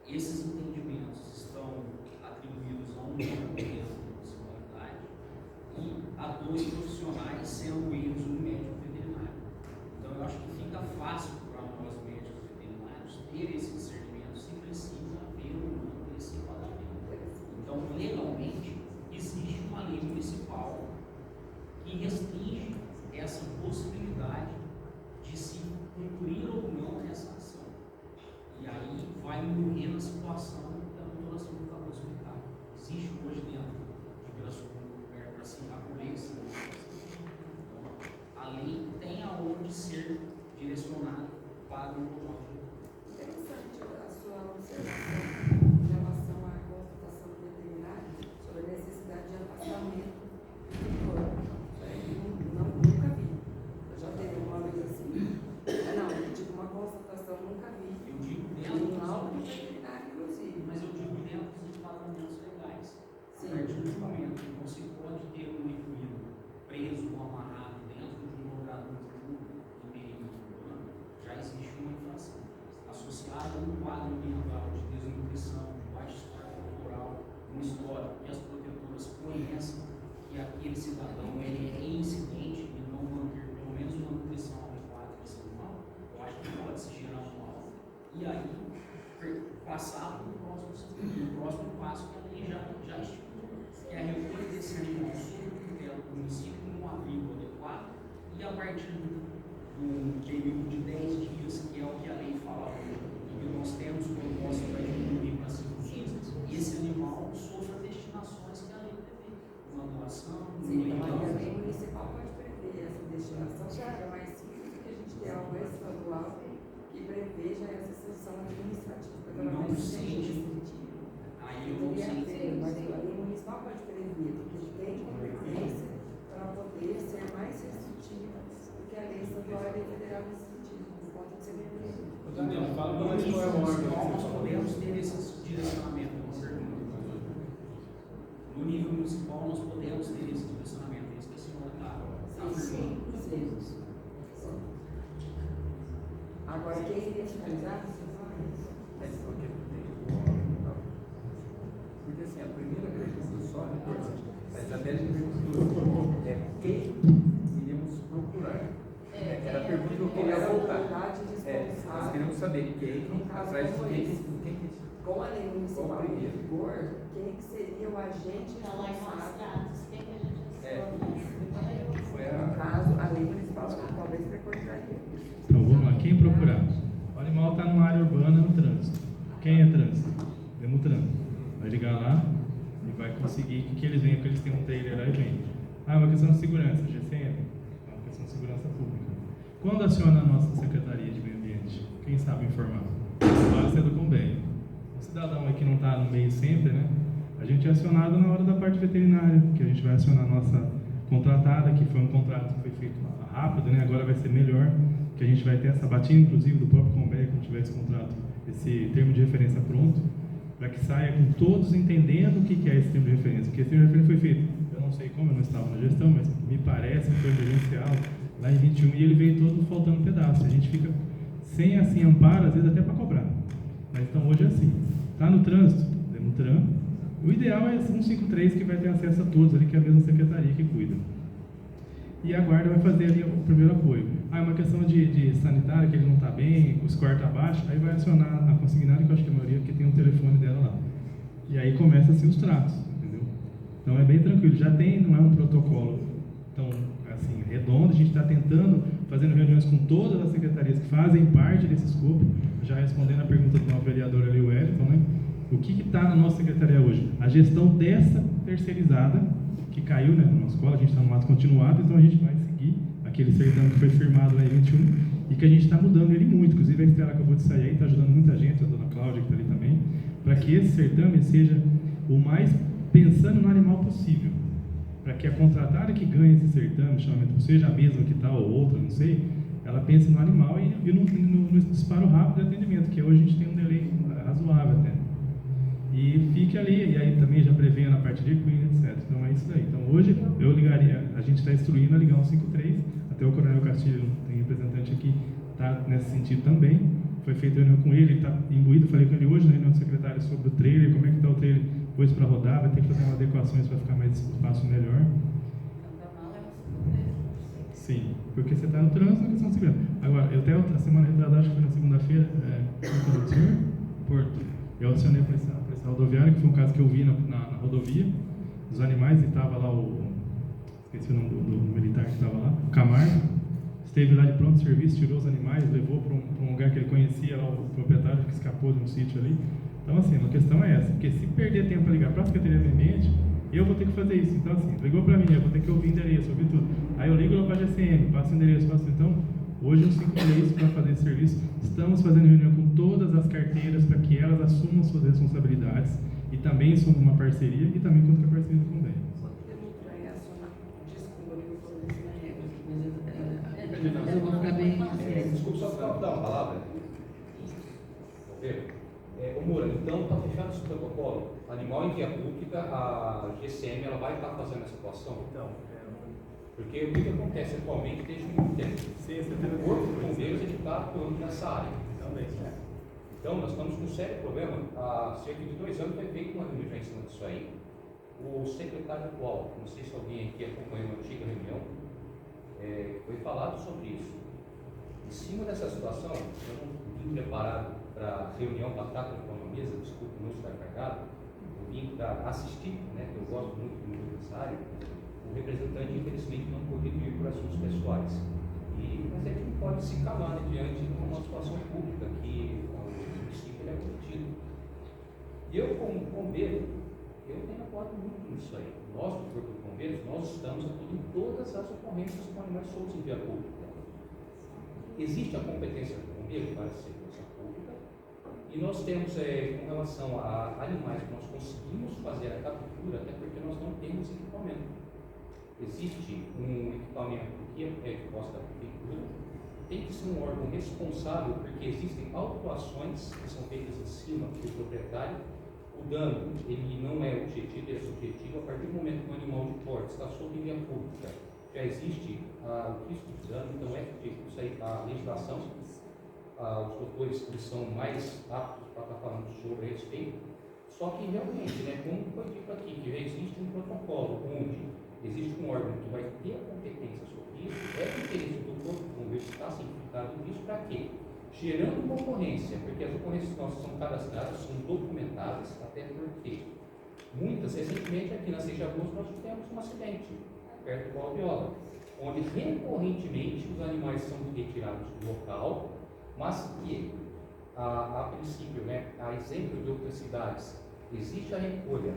Esses entendimentos estão atribuídos a um órgão dentro da municipalidade e a 2 profissionais, sendo eles um médico veterinário. Então eu acho que fica fácil para nós médicos veterinários ter esse discernimento se precisa haver ou não esse enquadramento. Então, legalmente, existe uma lei municipal que restringe essa possibilidade de se cumprir ou não essa ação. E aí vai morrer a situação que a doutora Silvia acabou de explicar. Existe hoje dentro de Pirassununga um lugar para se acolher esse então, a lei tem aonde ser direcionada para o local. Interessante a sua observação em relação à consultação veterinária sobre a necessidade de afastamento do corpo. Nunca vi. Eu já teve uma vez assim. Não, eu digo uma consultação, nunca vi. Eu digo dentro do laudo veterinário, inclusive. Mas eu digo dentro dos enquadramentos legais. Sim. A partir do momento que você pode ter um indivíduo preso ou amarrado dentro de um lugar público no meio urbano, já existe uma infração. Associada a um quadro ambiental de desnutrição, de baixo estágio corporal, um histórico que as protetoras conhecem que aquele cidadão ele é incidente e não manter pelo menos uma nutrição adequada desse animal, eu acho que pode se gerar um alvo. E aí, passar para o próximo passo que a lei já estipula, que é a recolha desse animal sob o critério do município num abrigo adequado e a partir do período de 10 dias, que é o que a lei fala hoje, e que nós temos proposta para diminuir para 5 dias, esse animal sofra destinações que a lei prevê. Uma doação, Sim, então a lei municipal pode prever essa destinação, é mais simples do que a gente ter algo estadual que preveja essa sanção administrativa. Não sei. Aí eu não sei. Mas a lei municipal pode prever, porque tem competência para poder ser mais restritiva do que a lei estadual e a lei federal nesse sentido. Não pode ser previsto. Então, fala No nível municipal, nós podemos ter esse direcionamento, uma pergunta. No nível municipal, nós podemos ter esse direcionamento, é isso que a senhora está Sim. Agora, quem iria finalizar? Porque assim, a primeira pergunta só, a Isabela perguntou quem iríamos procurar. Era a pergunta que eu queria voltar. Nós queremos saber quem atrás de quem com a lei municipal em vigor, quem que seria o agente responsável? No caso, a lei municipal talvez preconizar isso. Então vamos lá, quem procurar? O animal está numa área urbana no trânsito. Quem é trânsito? Demutran. Vai ligar lá e vai conseguir que eles venham, porque eles têm um trailer lá e vem. Ah, uma questão de segurança, GCM. É uma questão de segurança pública. Quando aciona a nossa Secretaria de Meio Ambiente? Quem sabe informar? Pode ser do Combem. O cidadão aí que não está no meio sempre, né? A gente é acionado na hora da parte veterinária, que a gente vai acionar a nossa contratada, que foi um contrato que foi feito rápido, né? Agora vai ser melhor, que a gente vai ter essa batida, inclusive, do próprio Combem, quando tiver esse contrato, esse termo de referência pronto, para que saia com todos entendendo o que é esse termo de referência. Porque esse termo de referência foi feito, eu não sei como, eu não estava na gestão, mas me parece que foi emergencial, lá em 21 e ele veio todo faltando pedaço. A gente fica sem assim amparo, às vezes até para cobrar. Mas então hoje é assim, está no trânsito, Demutran. O ideal é 153 que vai ter acesso a todos ali, que é a mesma secretaria que cuida. E a guarda vai fazer ali o primeiro apoio. É uma questão de sanitária, que ele não está bem, o score está baixo, aí vai acionar a consignária, que eu acho que a maioria que tem o telefone dela lá. E aí começa assim os tratos, entendeu? Então é bem tranquilo, já tem, não é um protocolo tão assim, redondo, a gente está tentando, fazendo reuniões com todas as secretarias que fazem parte desse escopo, já respondendo a pergunta do nosso vereador ali, o Wellington, né? O que está na nossa secretaria hoje? A gestão dessa terceirizada, que caiu, né, na nossa escola, a gente está no ato continuado, então a gente vai seguir aquele certame que foi firmado lá em 21 e que a gente está mudando ele muito, inclusive a Estela acabou de sair aí, está ajudando muita gente, a dona Cláudia que está ali também, para que esse certame seja o mais pensando no animal possível, para que a contratada que ganha esse certame, chamamento, seja a mesma que tal ou outra, não sei, ela pense no animal e no disparo rápido de atendimento, que hoje a gente tem um delay razoável até. E fique ali, e aí também já prevendo a parte de equino, etc. Então é isso daí. Então hoje eu ligaria, a gente está instruindo a ligar 153, até o Coronel Castilho, tem representante aqui, está nesse sentido também. Foi feita reunião com ele está imbuído, falei com ele hoje na reunião do secretário sobre o trailer, como é que está o trailer depois para rodar, vai ter que fazer umas adequações para ficar mais espaço melhor. Sim, porque você está no trânsito, na questão de segurança. Agora, eu até a semana retrasada, acho que foi na segunda-feira, Porto, eu acionei a polícia rodoviária, que foi um caso que eu vi na rodovia, dos animais, e estava lá esqueci o nome do militar que estava lá, o Camargo, esteve lá de pronto serviço, tirou os animais, levou para um lugar que ele conhecia, lá, o proprietário que escapou de um sítio ali. Então, assim, a questão é essa, porque se perder tempo para ligar para a Secretaria Ambiente, eu vou ter que fazer isso. Então, assim, ligou para mim, eu vou ter que ouvir endereço, ouvir tudo. Aí eu ligo lá para a GCM, passo o endereço, então, hoje eu 5 meses para fazer esse serviço. Estamos fazendo reunião com todas as carteiras para que elas assumam suas responsabilidades e também somos uma parceria e também contra a parceria do convênio. Eu vou ficar bem. Desculpa, só para dar uma palavra. Ô Moura, então está fechado esse protocolo. Animal em via pública, a GCM ela vai estar fazendo essa atuação? Então, porque o que acontece atualmente desde muito tempo? O Corpo de Bombeiros está atuando nessa área. Também. Então, nós estamos com um sério problema. Há cerca de 2 anos foi feita uma reunião em cima disso aí. O secretário atual, não sei se alguém aqui acompanhou uma antiga reunião, foi falado sobre isso. Em cima dessa situação, eu não vim preparado para a reunião batata com a mesa, desculpe não estar carregado, eu vim para assistir, né, que eu gosto muito do meu adversário. O representante, infelizmente, não pôde vir por assuntos pessoais. Mas ele não pode se calar, né, diante de uma situação pública que o município é cometido. E eu, como bombeiro, eu tenho apoiado muito nisso aí. Nós, do Corpo de Bombeiros, nós estamos atuando em todas as ocorrências com animais soltos em via pública. Existe a competência do bombeiro para a segurança pública e nós temos, com relação a animais que nós conseguimos fazer a captura, até porque nós não temos equipamento. Existe um equipamento que é posta da prefeitura, tem que ser um órgão responsável, porque existem autuações que são feitas em cima do proprietário. O dano, ele não é objetivo, ele é subjetivo. A partir do momento que o animal de porte está solto em via pública, já existe o risco de dano, então é isso aí, a legislação, os doutores eles são mais aptos para estar falando sobre a respeito. Só que realmente, né, como foi dito aqui, que já existe um protocolo onde existe um órgão que vai ter a competência sobre isso, é o interesse do Corpo de Bombeiros estar cientificado nisso para quê? Gerando uma ocorrência, porque as ocorrências nossas são cadastradas, são documentadas, até porque muitas, recentemente aqui na 6 de agosto, nós tivemos um acidente perto do Alveola, onde recorrentemente os animais são retirados do local, mas que, a princípio, né, a exemplo de outras cidades, existe a recolha,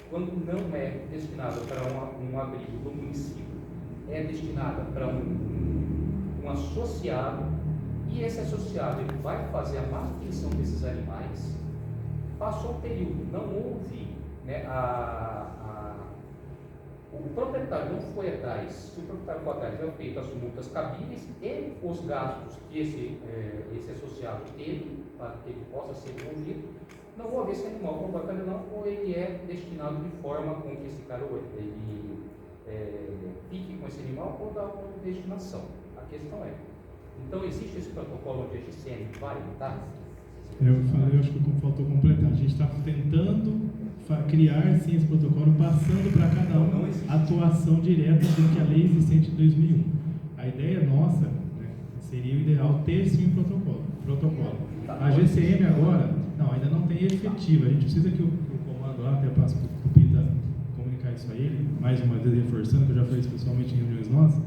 quando não é destinada para um abrigo do município, é destinada para um associado, e esse associado ele vai fazer a manutenção desses animais. Passou o período, não houve, né, o proprietário não foi atrás. Se o proprietário for atrás, é feito as multas cabíveis e os gastos que esse associado teve para que ele possa ser devolvido. Não vou ver esse animal como bacana não, ou ele é destinado de forma com que esse cara ele fique com esse animal ou dá uma destinação. A A questão é, então existe esse protocolo onde a GCM vai, tá? Eu acho que faltou completar. A gente está tentando criar sim esse protocolo, passando para cada um a atuação direta do que a lei existente de 2001. A ideia nossa, né, seria o ideal ter sim um protocolo. A GCM agora, não, ainda não tem efetiva. A gente precisa que o comando lá, até passo para o Pita comunicar isso a ele, mais uma vez reforçando, que eu já falei isso pessoalmente em reuniões nossas,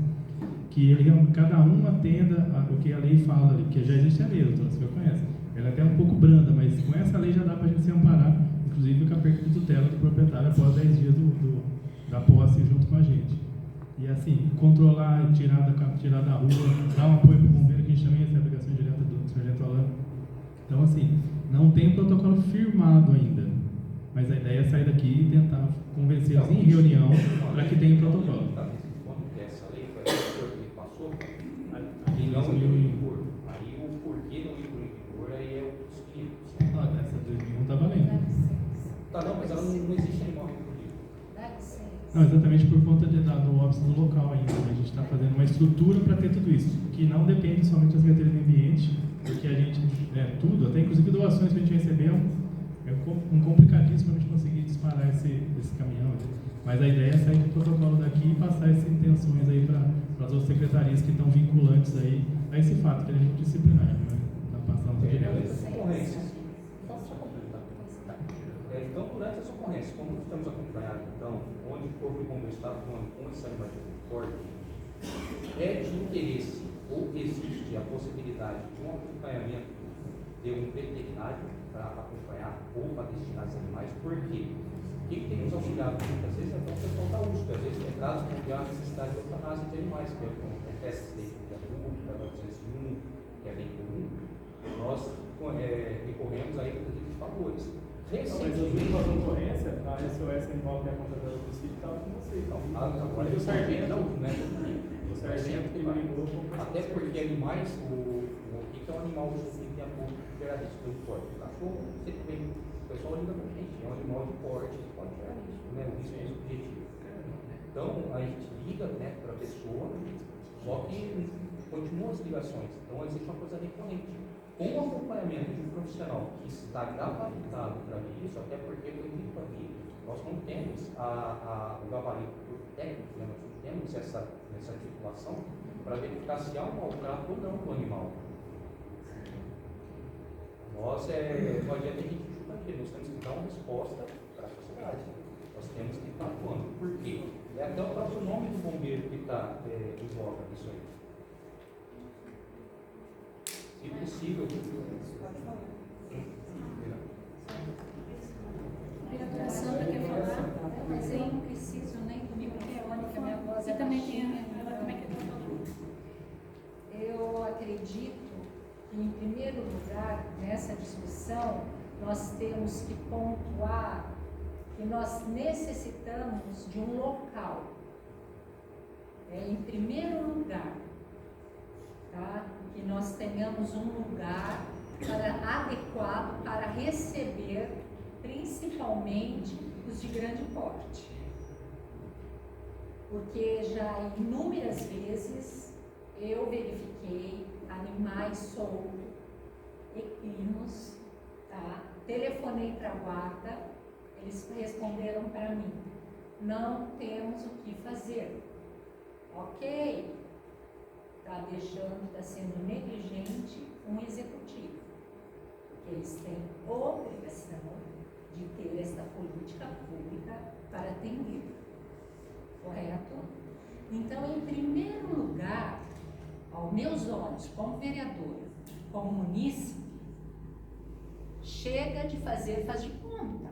que cada um atenda o que a lei fala ali, que já existe a lei, doutora, você já conhece. Ela é até um pouco branda, mas com essa lei já dá para a gente se amparar, inclusive com a perda de tutela do proprietário após 10 dias da posse junto com a gente. E assim, controlar, tirar da rua, dar um apoio para o bombeiro, que a gente também recebe a obrigação direta do sargento Alain. Então assim, não tem protocolo firmado ainda, mas a ideia é sair daqui e tentar convencer eles em reunião para que tenha um protocolo. Quando essa lei foi que passou, e não entrou em vigor. Aí o porquê não entrou em vigor aí é o seguinte. Essa 2001 está valendo. Tá, não, mas ela não existe animal reproduzido. Não, exatamente por conta do óbito do local ainda. A gente está fazendo uma estrutura para ter tudo isso, que não depende somente das secretarias do ambiente, porque a gente, tudo, até inclusive doações que a gente recebeu, é complicadíssimo a gente conseguir disparar esse caminhão. Mas a ideia é sair do protocolo daqui e passar essas intenções aí para as outras secretarias que estão vinculantes aí a esse fato, que ele é multidisciplinar, né? Está passando direto. Então, durante as ocorrências, como estamos acompanhando, então, onde o Corpo de Bombeiros está atuando com esse animal de transporte, é de interesse ou existe a possibilidade de um acompanhamento de um veterinário para acompanhar ou para destinar esses animais. Por quê? O que tem nos auxiliado muitas vezes é o pessoal da USP, às vezes tem traz a necessidade de eutanásia de animais, que é como acontece dentro da pública, da 201, que é bem comum. Nós recorremos aí para aqueles favores. Mas eu vi uma concorrência, a SOS Animal, que é a contratada do sítio, estava com você. Agora o sargento não, né? O sargento que ligou. Até porque animais, o que é um animal que tem a pouco gerar risco do porte? O cachorro, sempre vem, o pessoal liga pra gente, é um animal de porte, pode gerar risco, né? O risco é subjetivo. Então, a gente liga, né, para a pessoa, só que continuam as ligações. Então, existe uma coisa recorrente. Com o acompanhamento de um profissional que está capacitado para isso, até porque foi dito aqui, nós não temos o gabarito técnico, né? Nós não temos essa articulação para verificar se há um maltrato ou não do animal. Nós, não adianta a gente chutar aqui, nós temos que dar uma resposta para a sociedade. Nós temos que estar atuando. Por quê? É até o próprio nome do bombeiro que está em voga nisso aí. Se possível. A vereadora Sandra quer falar, mas eu não preciso nem comigo, porque é única, minha voz é baixinha. Ela também quer falar. Eu acredito que, em primeiro lugar, nessa discussão, nós temos que pontuar que nós necessitamos de um local. Em primeiro lugar, tá? Que nós tenhamos um lugar adequado para receber, principalmente, os de grande porte. Porque já inúmeras vezes eu verifiquei animais soltos, equinos, tá? Telefonei para a guarda, eles responderam para mim: não temos o que fazer. Ok? Está sendo negligente um executivo, porque eles têm obrigação de ter esta política pública para atender, correto? Então, em primeiro lugar, aos meus olhos, como vereadora, como munícipe, chega de fazer faz de conta.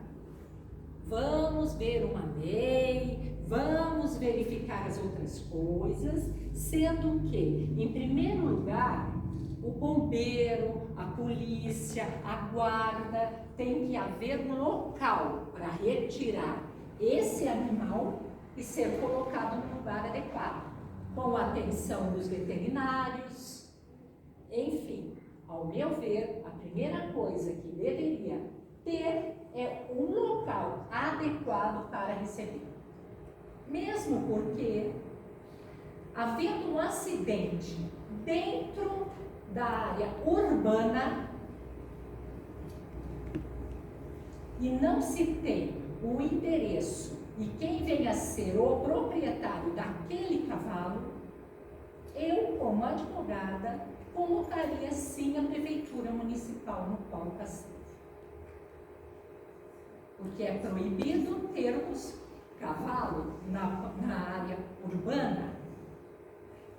Vamos ver uma lei, vamos verificar as outras coisas, sendo que, em primeiro lugar, o bombeiro, a polícia, a guarda, tem que haver um local para retirar esse animal e ser colocado no lugar adequado, com a atenção dos veterinários. Enfim, ao meu ver, a primeira coisa que deveria ter é um local adequado para receber. Mesmo porque, havendo um acidente dentro da área urbana e não se tem o endereço e quem vem a ser o proprietário daquele cavalo, eu, como advogada, colocaria sim a prefeitura municipal no pau cacete. Porque é proibido termos cavalo na área urbana.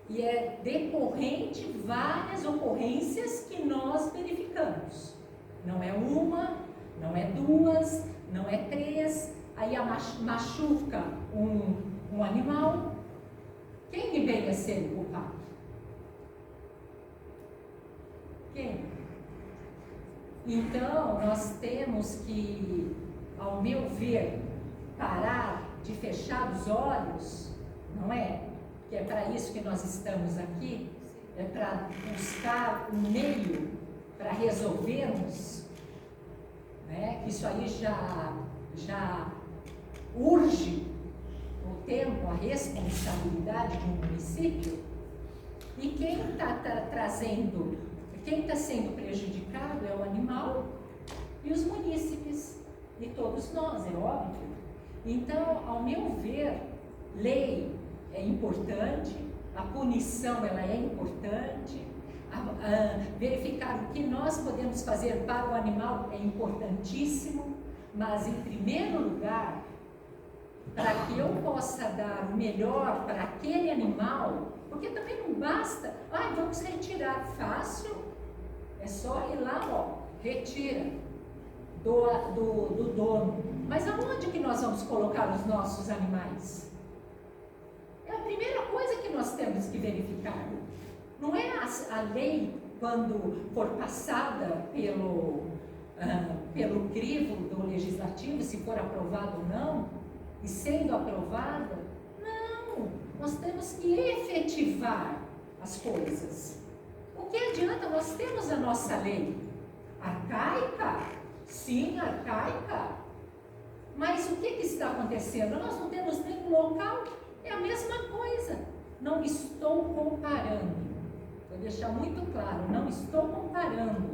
E é decorrente várias ocorrências que nós verificamos. Não é uma, não é duas, não é três, aí machuca um animal. Quem deveria ser o culpado? Quem? Então, nós temos que, ao meu ver, parar de fechar os olhos, não é? Que é para isso que nós estamos aqui, é para buscar um meio para resolvermos, né? Isso aí já urge o tempo, a responsabilidade de um município, e quem está trazendo, quem está sendo prejudicado é o animal e os munícipes, e todos nós, é óbvio. Então, ao meu ver, lei é importante, a punição ela é importante, verificar o que nós podemos fazer para o animal é importantíssimo, mas em primeiro lugar, para que eu possa dar o melhor para aquele animal, porque também não basta, vamos retirar, fácil, é só ir lá, ó, retira do dono. Mas aonde que nós vamos colocar os nossos animais? É a primeira coisa que nós temos que verificar. Não é a lei, quando for passada pelo crivo do legislativo, se for aprovada ou não, e sendo aprovada, não, nós temos que efetivar as coisas. O que adianta? Nós temos a nossa lei arcaica, sim, arcaica, mas o que está acontecendo? Nós não temos nenhum local, é a mesma coisa. Não estou comparando, vou deixar muito claro, não estou comparando,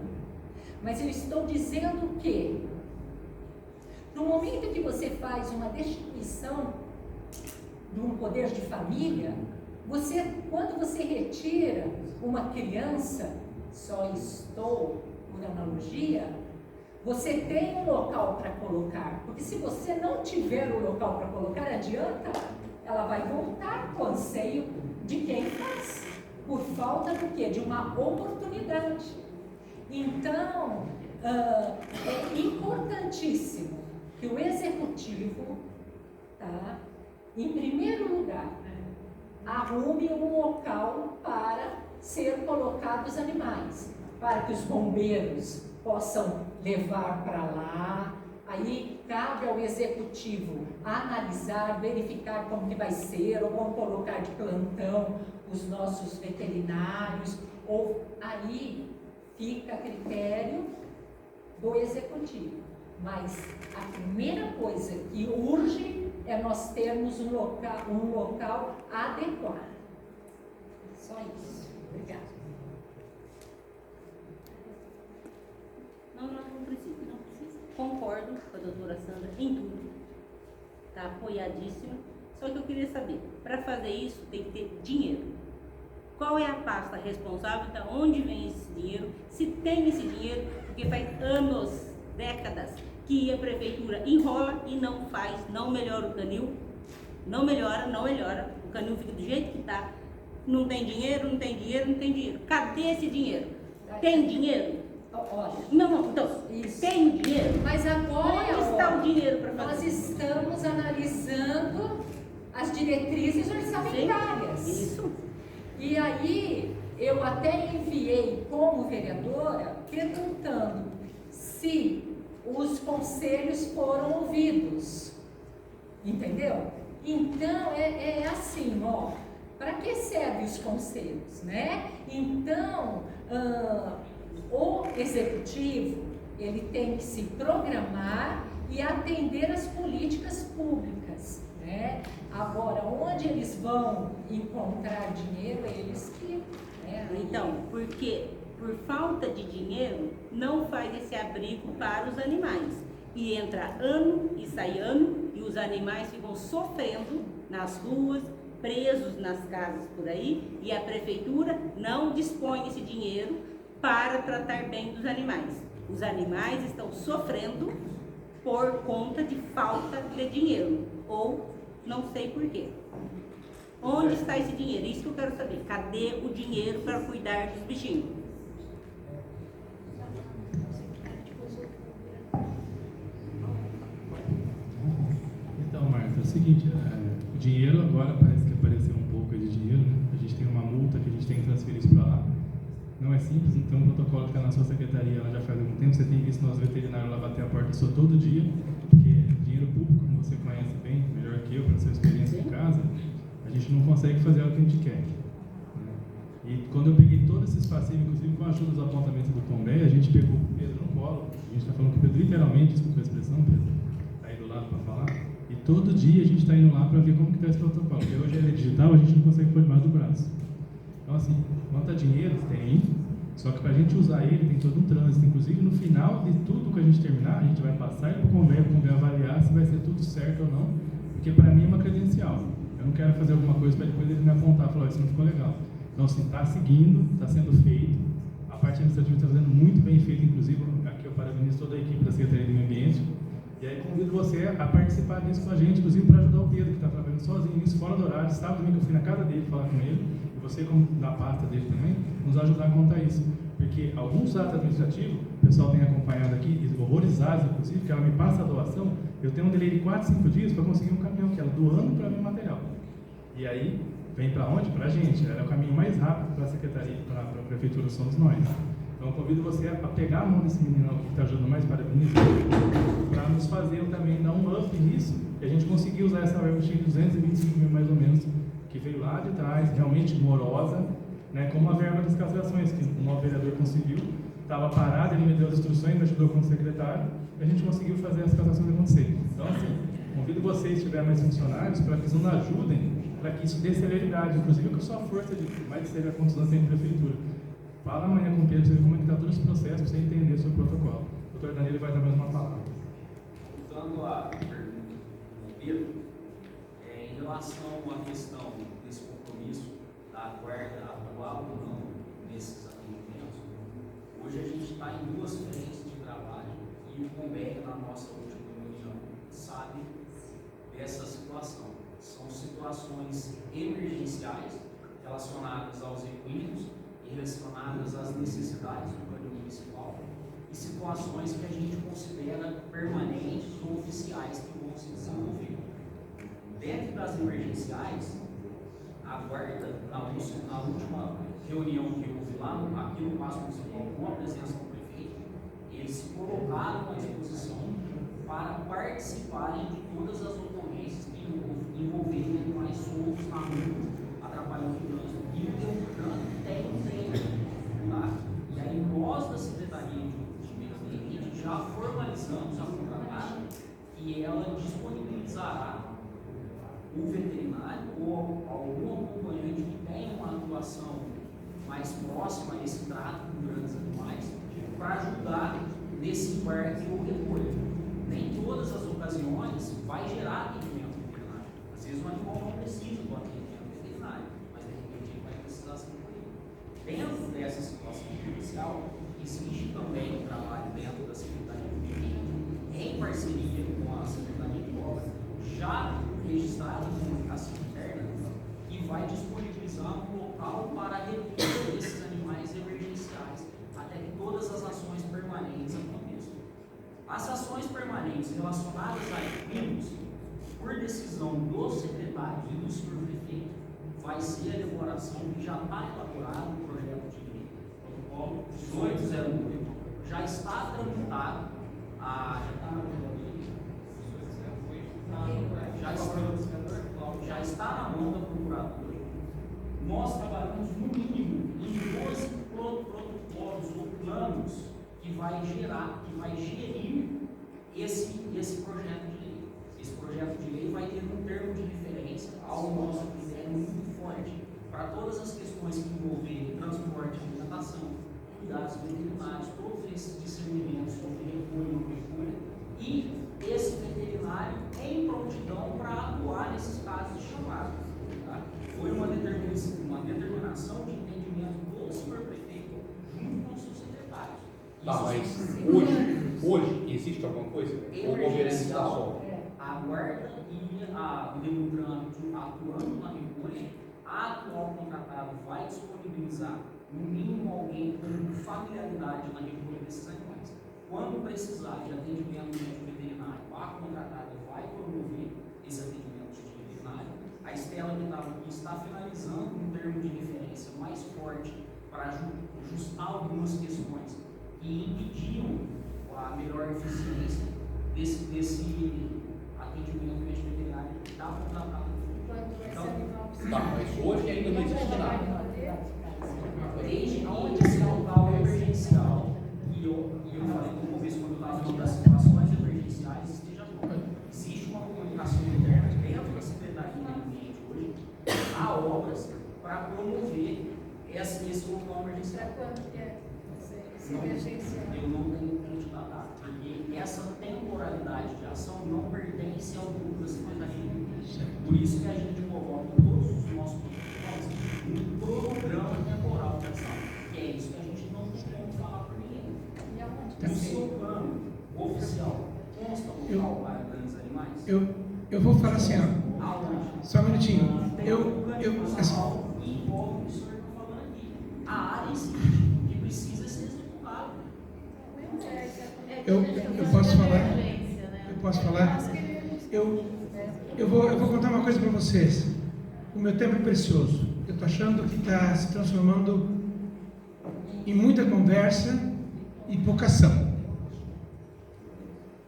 mas eu estou dizendo que no momento que você faz uma destituição de um poder de família, quando você retira uma criança, só estou por analogia, você tem um local para colocar, porque se você não tiver o local para colocar, adianta, ela vai voltar com o anseio de quem faz, por falta do quê? De uma oportunidade. Então, é importantíssimo que o executivo, tá, em primeiro lugar, arrume um local para ser colocados animais, para que os bombeiros possam levar para lá. Aí cabe ao executivo analisar, verificar como que vai ser, ou vão colocar de plantão os nossos veterinários, ou aí fica a critério do executivo. Mas a primeira coisa que urge é nós termos um local adequado. Só isso. Obrigada. Não precisa. Concordo com a doutora Sandra em tudo. Está apoiadíssima. Só que eu queria saber, para fazer isso tem que ter dinheiro. Qual é a pasta responsável? De onde vem esse dinheiro? Se tem esse dinheiro, porque faz anos, décadas, que a prefeitura enrola e não faz, não melhora o canil, não melhora, o canil fica do jeito que está, não tem dinheiro. Cadê esse dinheiro? Tem dinheiro? Olha, não, então, isso. Tem dinheiro? Mas agora onde está o dinheiro para fazer? Nós estamos analisando as diretrizes orçamentárias. Sim, isso. E aí, eu até enviei como vereadora, perguntando se os conselhos foram ouvidos, entendeu? Então, é assim, ó, para que servem os conselhos, né? Então, o executivo, ele tem que se programar e atender as políticas públicas, né? Agora, onde eles vão encontrar dinheiro, eles que Então, porque por falta de dinheiro não faz esse abrigo para os animais. E entra ano e sai ano e os animais ficam sofrendo nas ruas, presos nas casas por aí, e a prefeitura não dispõe esse dinheiro para tratar bem dos animais. Os animais estão sofrendo por conta de falta de dinheiro, ou não sei porquê. Onde está esse dinheiro? Isso que eu quero saber. Cadê o dinheiro para cuidar dos bichinhos? Então, Marta, é o seguinte, o dinheiro agora parece que apareceu um pouco aí de dinheiro, né? A gente tem uma multa que a gente tem que transferir isso para lá. Não é simples, então o protocolo que está na sua secretaria ela já faz algum tempo. Você tem visto nós veterinários lá bater a porta sua todo dia, porque dinheiro público, como você conhece bem, melhor que eu, pela sua experiência em casa, a gente não consegue fazer o que a gente quer. Né? E quando eu peguei todos esses passeios, inclusive com a ajuda dos apontamentos do Combé, a gente pegou o Pedro no colo, a gente está falando com o Pedro literalmente, desculpa a expressão, Pedro, está aí do lado para falar, e todo dia a gente está indo lá para ver como que está esse protocolo, porque hoje ele é digital, a gente não consegue pôr debaixo do braço. Então, assim, quanto a dinheiro, tem, só que para a gente usar ele tem todo um trânsito. Inclusive, no final de tudo que a gente terminar, a gente vai passar ele para o Convê avaliar se vai ser tudo certo ou não, porque para mim é uma credencial. Eu não quero fazer alguma coisa para depois ele me apontar e falar, isso não ficou legal. Então, assim, está seguindo, está sendo feito, a parte administrativa está sendo muito bem feita, inclusive, aqui eu parabenizo toda a equipe da Secretaria do Meio Ambiente, e aí convido você a participar disso com a gente, inclusive para ajudar o Pedro, que está trabalhando sozinho nisso, fora do horário. Sábado domingo eu fui na casa dele falar com ele, você como da pasta dele também, nos ajudar a contar isso. Porque alguns atos administrativos, o pessoal tem acompanhado aqui, horrorizados inclusive, que ela me passa a doação, eu tenho um delay de 4, 5 dias para conseguir um caminhão, que ela doando para mim o material. E aí, vem para onde? Para a gente. Ela é o caminho mais rápido para a secretaria, para a prefeitura, somos nós. Então eu convido você a pegar a mão desse meninão que está ajudando mais para nos fazer também dar um up nisso, e a gente conseguiu usar essa verba de 225 mil mais ou menos, que veio lá de trás, realmente morosa, né, como a verba das castrações, que o novo vereador conseguiu, estava parado, ele me deu as instruções, me ajudou como secretário, e a gente conseguiu fazer as castrações acontecerem. Então, assim, convido vocês, se tiver mais funcionários, para que eles nos ajudem, para que isso dê celeridade, inclusive com a sua força de mais de 6 pontos da prefeitura. Fala amanhã com o Pedro, para você ver como é que está todo esse processo, para você entender sobre o protocolo. O doutor Danilo vai dar mais uma palavra. Voltando à pergunta do Pedro, em relação à questão desse compromisso da guarda atual ou não nesses atendimentos, hoje a gente está em 2 frentes de trabalho e o Combé, na nossa última reunião, sabe dessa situação. São situações emergenciais relacionadas aos equinos e relacionadas às necessidades do plano municipal e situações que a gente considera permanentes ou oficiais que vão se desenvolver. Dentro das emergenciais, a guarda, na última reunião que houve lá aqui no Paço Municipal, com a presença do prefeito, eles se colocaram à disposição para participarem de todas as ocorrências que envolverem animais soltos na rua, atrapalhando o trânsito. E o Detran tem um treino, tá? E aí nós da Secretaria de Meio Ambiente já formalizamos a contratada e ela disponibilizará o veterinário ou algum acompanhante que tenha uma atuação mais próxima a esse trato com grandes animais para ajudar nesse embarque ou recolha. Nem todas as ocasiões vai gerar atendimento veterinário. Às vezes o animal não precisa do atendimento veterinário, mas de repente ele vai precisar ser recolhido. Dentro dessa situação judicial, existe também um trabalho dentro da Secretaria do Meio Ambiente, em parceria com a Secretaria de Obras, já registrado em comunicação interna, que vai disponibilizar um local para a recolha desses animais emergenciais, até que todas as ações permanentes aconteçam. As ações permanentes relacionadas a equinos, por decisão dos secretários e do senhor prefeito, vai ser a elaboração que já está elaborado no projeto de lei, protocolo 1808, já está tramitado, já está na mão da procuradora. Nós trabalhamos no mínimo em 12 protocolos ou planos que vai gerir esse projeto de lei. Esse projeto de lei vai ter um termo de referência ao nosso critério muito forte, para todas as questões que envolverem transporte, alimentação, cuidados veterinários, todos esses discernimentos sobre recolha e não recolha, e esse veterinário em prontidão para atuar nesses casos de chamado. Tá? Foi uma determinação de entendimento do senhor prefeito junto com os seus secretários. Tá, mas hoje existe alguma coisa? Ou o governo está só? A guarda e a Demutran atuando na recolha, a atual contratada vai disponibilizar no mínimo alguém com familiaridade na recolha desses animais. Quando precisar de atendimento médico veterinário, a contratada vai promover esse atendimento de veterinário. A Estela que estava aqui está finalizando um termo de referência mais forte para ajustar algumas questões que impediam a melhor eficiência desse atendimento médico veterinário da contratada. Então, tá, mas hoje ainda não existe nada. Desde onde esse local é emergencial, e eu falei no começo, quando eu estava falando das situações emergenciais, esteja bom. Existe uma comunicação interna dentro da Secretaria do Meio Ambiente hoje, há obras para promover esse local emergencial. Para quando que é esse emergencial? Eu não tenho como te dar data, porque essa temporalidade de ação não pertence ao grupo da Secretaria do Meio Ambiente. Por isso que a gente coloca todos os nossos protocolos no programa temporal de ação, que é isso que a gente não tem como falar por ninguém. No seu plano oficial, consta o local para grandes animais? Eu vou falar assim, ó. Aonde? Só um minutinho. Assim, envolve o que o senhor está falando aqui. A área existe e precisa ser executada. Eu posso falar? Eu posso falar? Eu vou contar uma coisa para vocês. O meu tempo é precioso. Eu estou achando que está se transformando em muita conversa e pouca ação.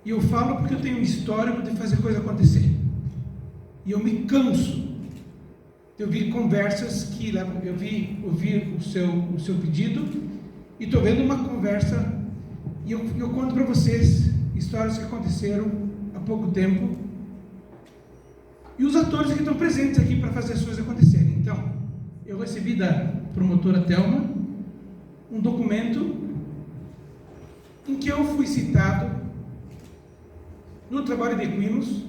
E eu falo porque eu tenho um histórico de fazer coisa acontecer. E eu me canso de ouvir conversas que eu vi ouvir o seu pedido e estou vendo uma conversa e eu conto para vocês histórias que aconteceram há pouco tempo e os atores que estão presentes aqui para fazer as coisas acontecerem. Então, eu recebi da promotora Thelma um documento em que eu fui citado no trabalho de equinos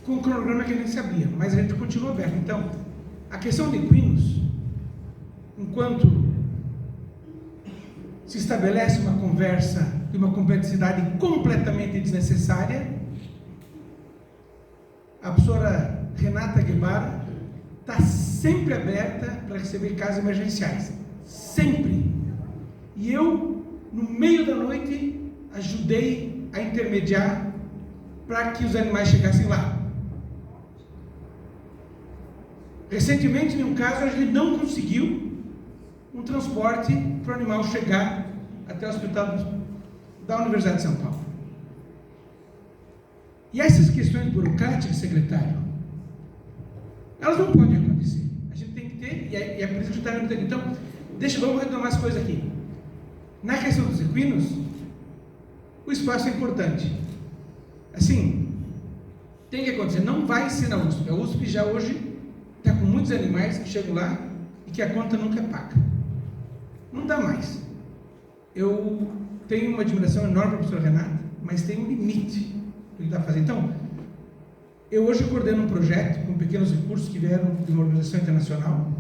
com um cronograma que eu nem sabia, mas a gente continua aberto. Então, a questão de equinos, enquanto se estabelece uma conversa de uma complexidade completamente desnecessária, a professora Renata Guevara está sempre aberta para receber casos emergenciais. Sempre. E eu, no meio da noite, ajudei a intermediar para que os animais chegassem lá. Recentemente, em um caso, a gente não conseguiu um transporte para o animal chegar até o hospital da Universidade de São Paulo. E essas questões burocráticas, secretário, elas não podem acontecer. A gente tem que ter, e é por isso que a gente está... Então, vamos retomar as coisas aqui. Na questão dos equinos, o espaço é importante. Assim, tem que acontecer. Não vai ser na USP. A USP já hoje está com muitos animais que chegam lá e que a conta nunca é paga. Não dá mais. Eu tenho uma admiração enorme para a professora Renata, mas tem um limite do que está fazendo. Então, eu hoje coordeno um projeto com pequenos recursos que vieram de uma organização internacional.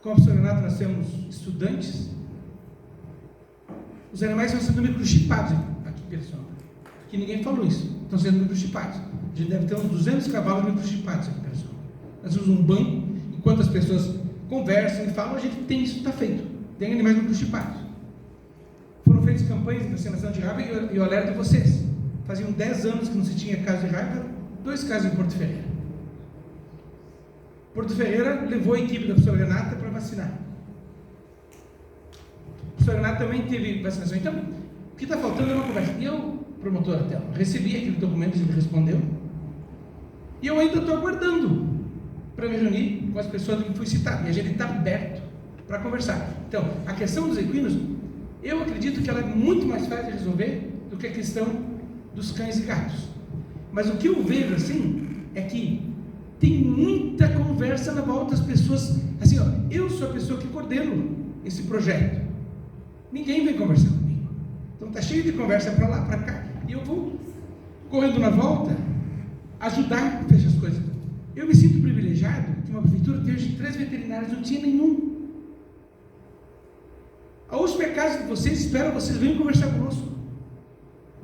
Com a professora Renata, nós temos estudantes. Os animais estão sendo microchipados aqui, pessoal. Aqui ninguém falou isso. Estão sendo microchipados. A gente deve ter uns 200 cavalos microchipados aqui, pessoal. Nós temos um banco, enquanto as pessoas conversam e falam, a gente tem isso, está feito. Tem animais microchipados. Foram feitas campanhas de vacinação de raiva e eu alerto vocês. Faziam 10 anos que não se tinha caso de raiva, 2 casos em Porto Ferreira. Porto Ferreira levou a equipe da professora Renata para vacinar. A professora Renata também teve vacinação. Então, o que está faltando é uma conversa. E eu, promotora Thelma, recebi aquele documento que ele respondeu. E eu ainda estou aguardando para me reunir com as pessoas que fui citado. E a gente está aberto para conversar. Então, a questão dos equinos, eu acredito que ela é muito mais fácil de resolver do que a questão dos cães e gatos. Mas o que eu vejo assim é que tem muita conversa na volta, as pessoas, assim, ó, eu sou a pessoa que coordeno esse projeto, ninguém vem conversar comigo, então está cheio de conversa para lá, para cá, e eu vou correndo na volta, ajudar a fechar as coisas. Eu me sinto privilegiado que uma prefeitura tem hoje 3 veterinários, não tinha nenhum. A USP é a casa de vocês, espero vocês venham conversar conosco.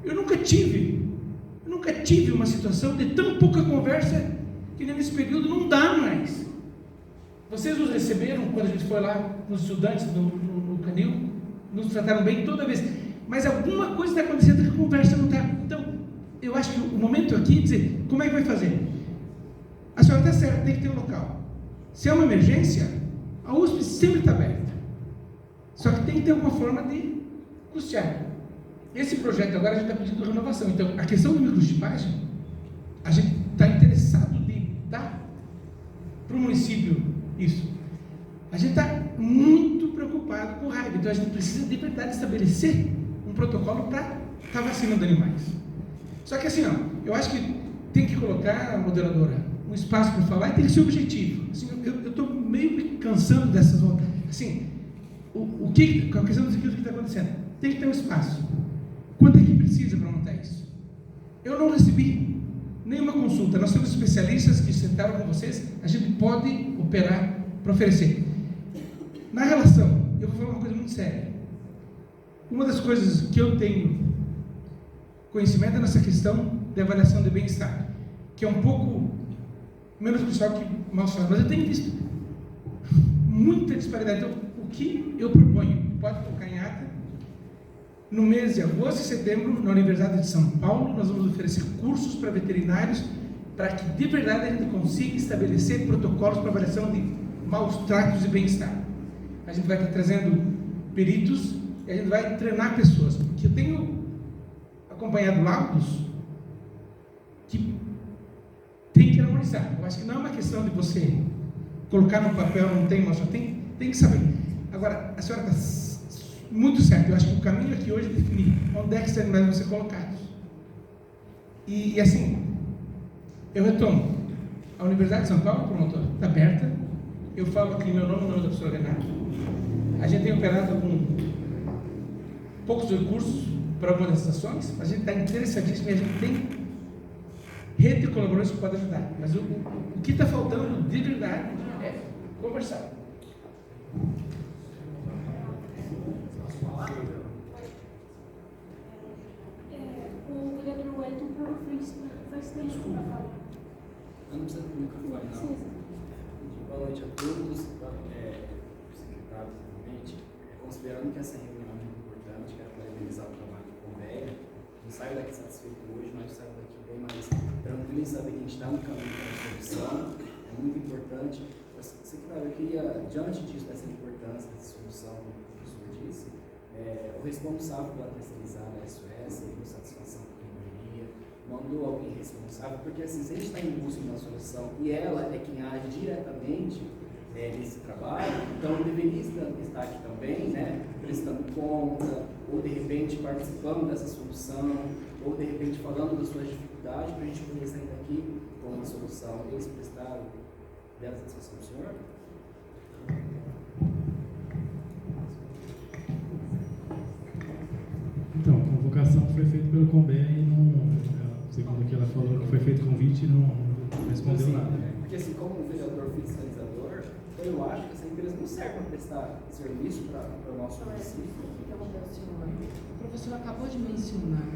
Eu nunca tive uma situação de tão pouca conversa que nesse período não dá mais. Vocês nos receberam quando a gente foi lá nos estudantes no Canil, nos trataram bem toda vez, mas alguma coisa está acontecendo que a conversa não está. Então, eu acho que o momento aqui é dizer, como é que vai fazer? A senhora está certa, tem que ter um local. Se é uma emergência, a USP sempre está aberta. Só que tem que ter alguma forma de custear. Esse projeto agora a gente está pedindo renovação. Então, a questão do microchipagem, a gente está interessado de dar para o município isso. A gente está muito preocupado com o raiva. Então, a gente precisa de verdade estabelecer um protocolo para estar vacinando animais. Só que assim, ó, eu acho que tem que colocar, moderadora, um espaço para falar e tem que ser objetivo. Assim, eu estou meio me cansando dessas voltas. Assim, a questão do que está acontecendo? Tem que ter um espaço. Quanto é que precisa para montar isso? Eu não recebi nenhuma consulta. Nós temos especialistas que sentaram com vocês, a gente pode operar para oferecer. Na relação, eu vou falar uma coisa muito séria. Uma das coisas que eu tenho conhecimento é nessa questão de avaliação de bem-estar, que é um pouco menos pessoal que mal fala, mas eu tenho visto muita disparidade. Então, o que eu proponho, pode colocar em ata, no mês de agosto e setembro, na Universidade de São Paulo, nós vamos oferecer cursos para veterinários, para que de verdade a gente consiga estabelecer protocolos para avaliação de maus tratos e bem-estar. A gente vai estar trazendo peritos e a gente vai treinar pessoas, porque eu tenho acompanhado laudos que tem que harmonizar. Eu acho que não é uma questão de você colocar no papel, não tem, mas só tem que saber. Agora, a senhora está muito certa. Eu acho que o caminho aqui hoje é definir onde é que esses animais vão ser colocados. E assim, eu retomo. A Universidade de São Paulo, promotor, está aberta. Eu falo aqui meu nome, o nome da professora Renata. A gente tem operado com poucos recursos para algumas das estações, mas a gente está interessadíssimo e a gente tem rede de colaboradores que pode ajudar. Mas o que está faltando de verdade é conversar. O vereador Wellington faz tempo para falar. Eu não precisa do microfone, não. Boa noite a todos, secretários, novamente. Considerando que essa reunião é muito importante, quero parabenizar o trabalho do Convéia. Não saio daqui satisfeito hoje, mas saio daqui bem mais tranquilo em saber que a gente está no caminho para a solução. É muito importante. Secretário, eu queria, diante disso, dessa importância, dessa solução, que o senhor disse, o responsável pela terceirizada, a SOS, deu satisfação com a maioria, mandou alguém responsável, porque assim, se a gente está em busca de uma solução e ela é quem age diretamente nesse trabalho, então deveria estar aqui também, né, prestando conta, ou de repente participando dessa solução, ou de repente falando das suas dificuldades, para a gente poder sair daqui com uma solução. Eles prestaram dessa satisfação do senhor? Então, a convocação foi feita pelo Convéia e não, segundo o que ela falou, que foi feito convite e não respondeu nada. Porque assim, como vereador fiscalizador, eu acho que essa empresa não serve para prestar serviço para o nosso município. O professor acabou de mencionar,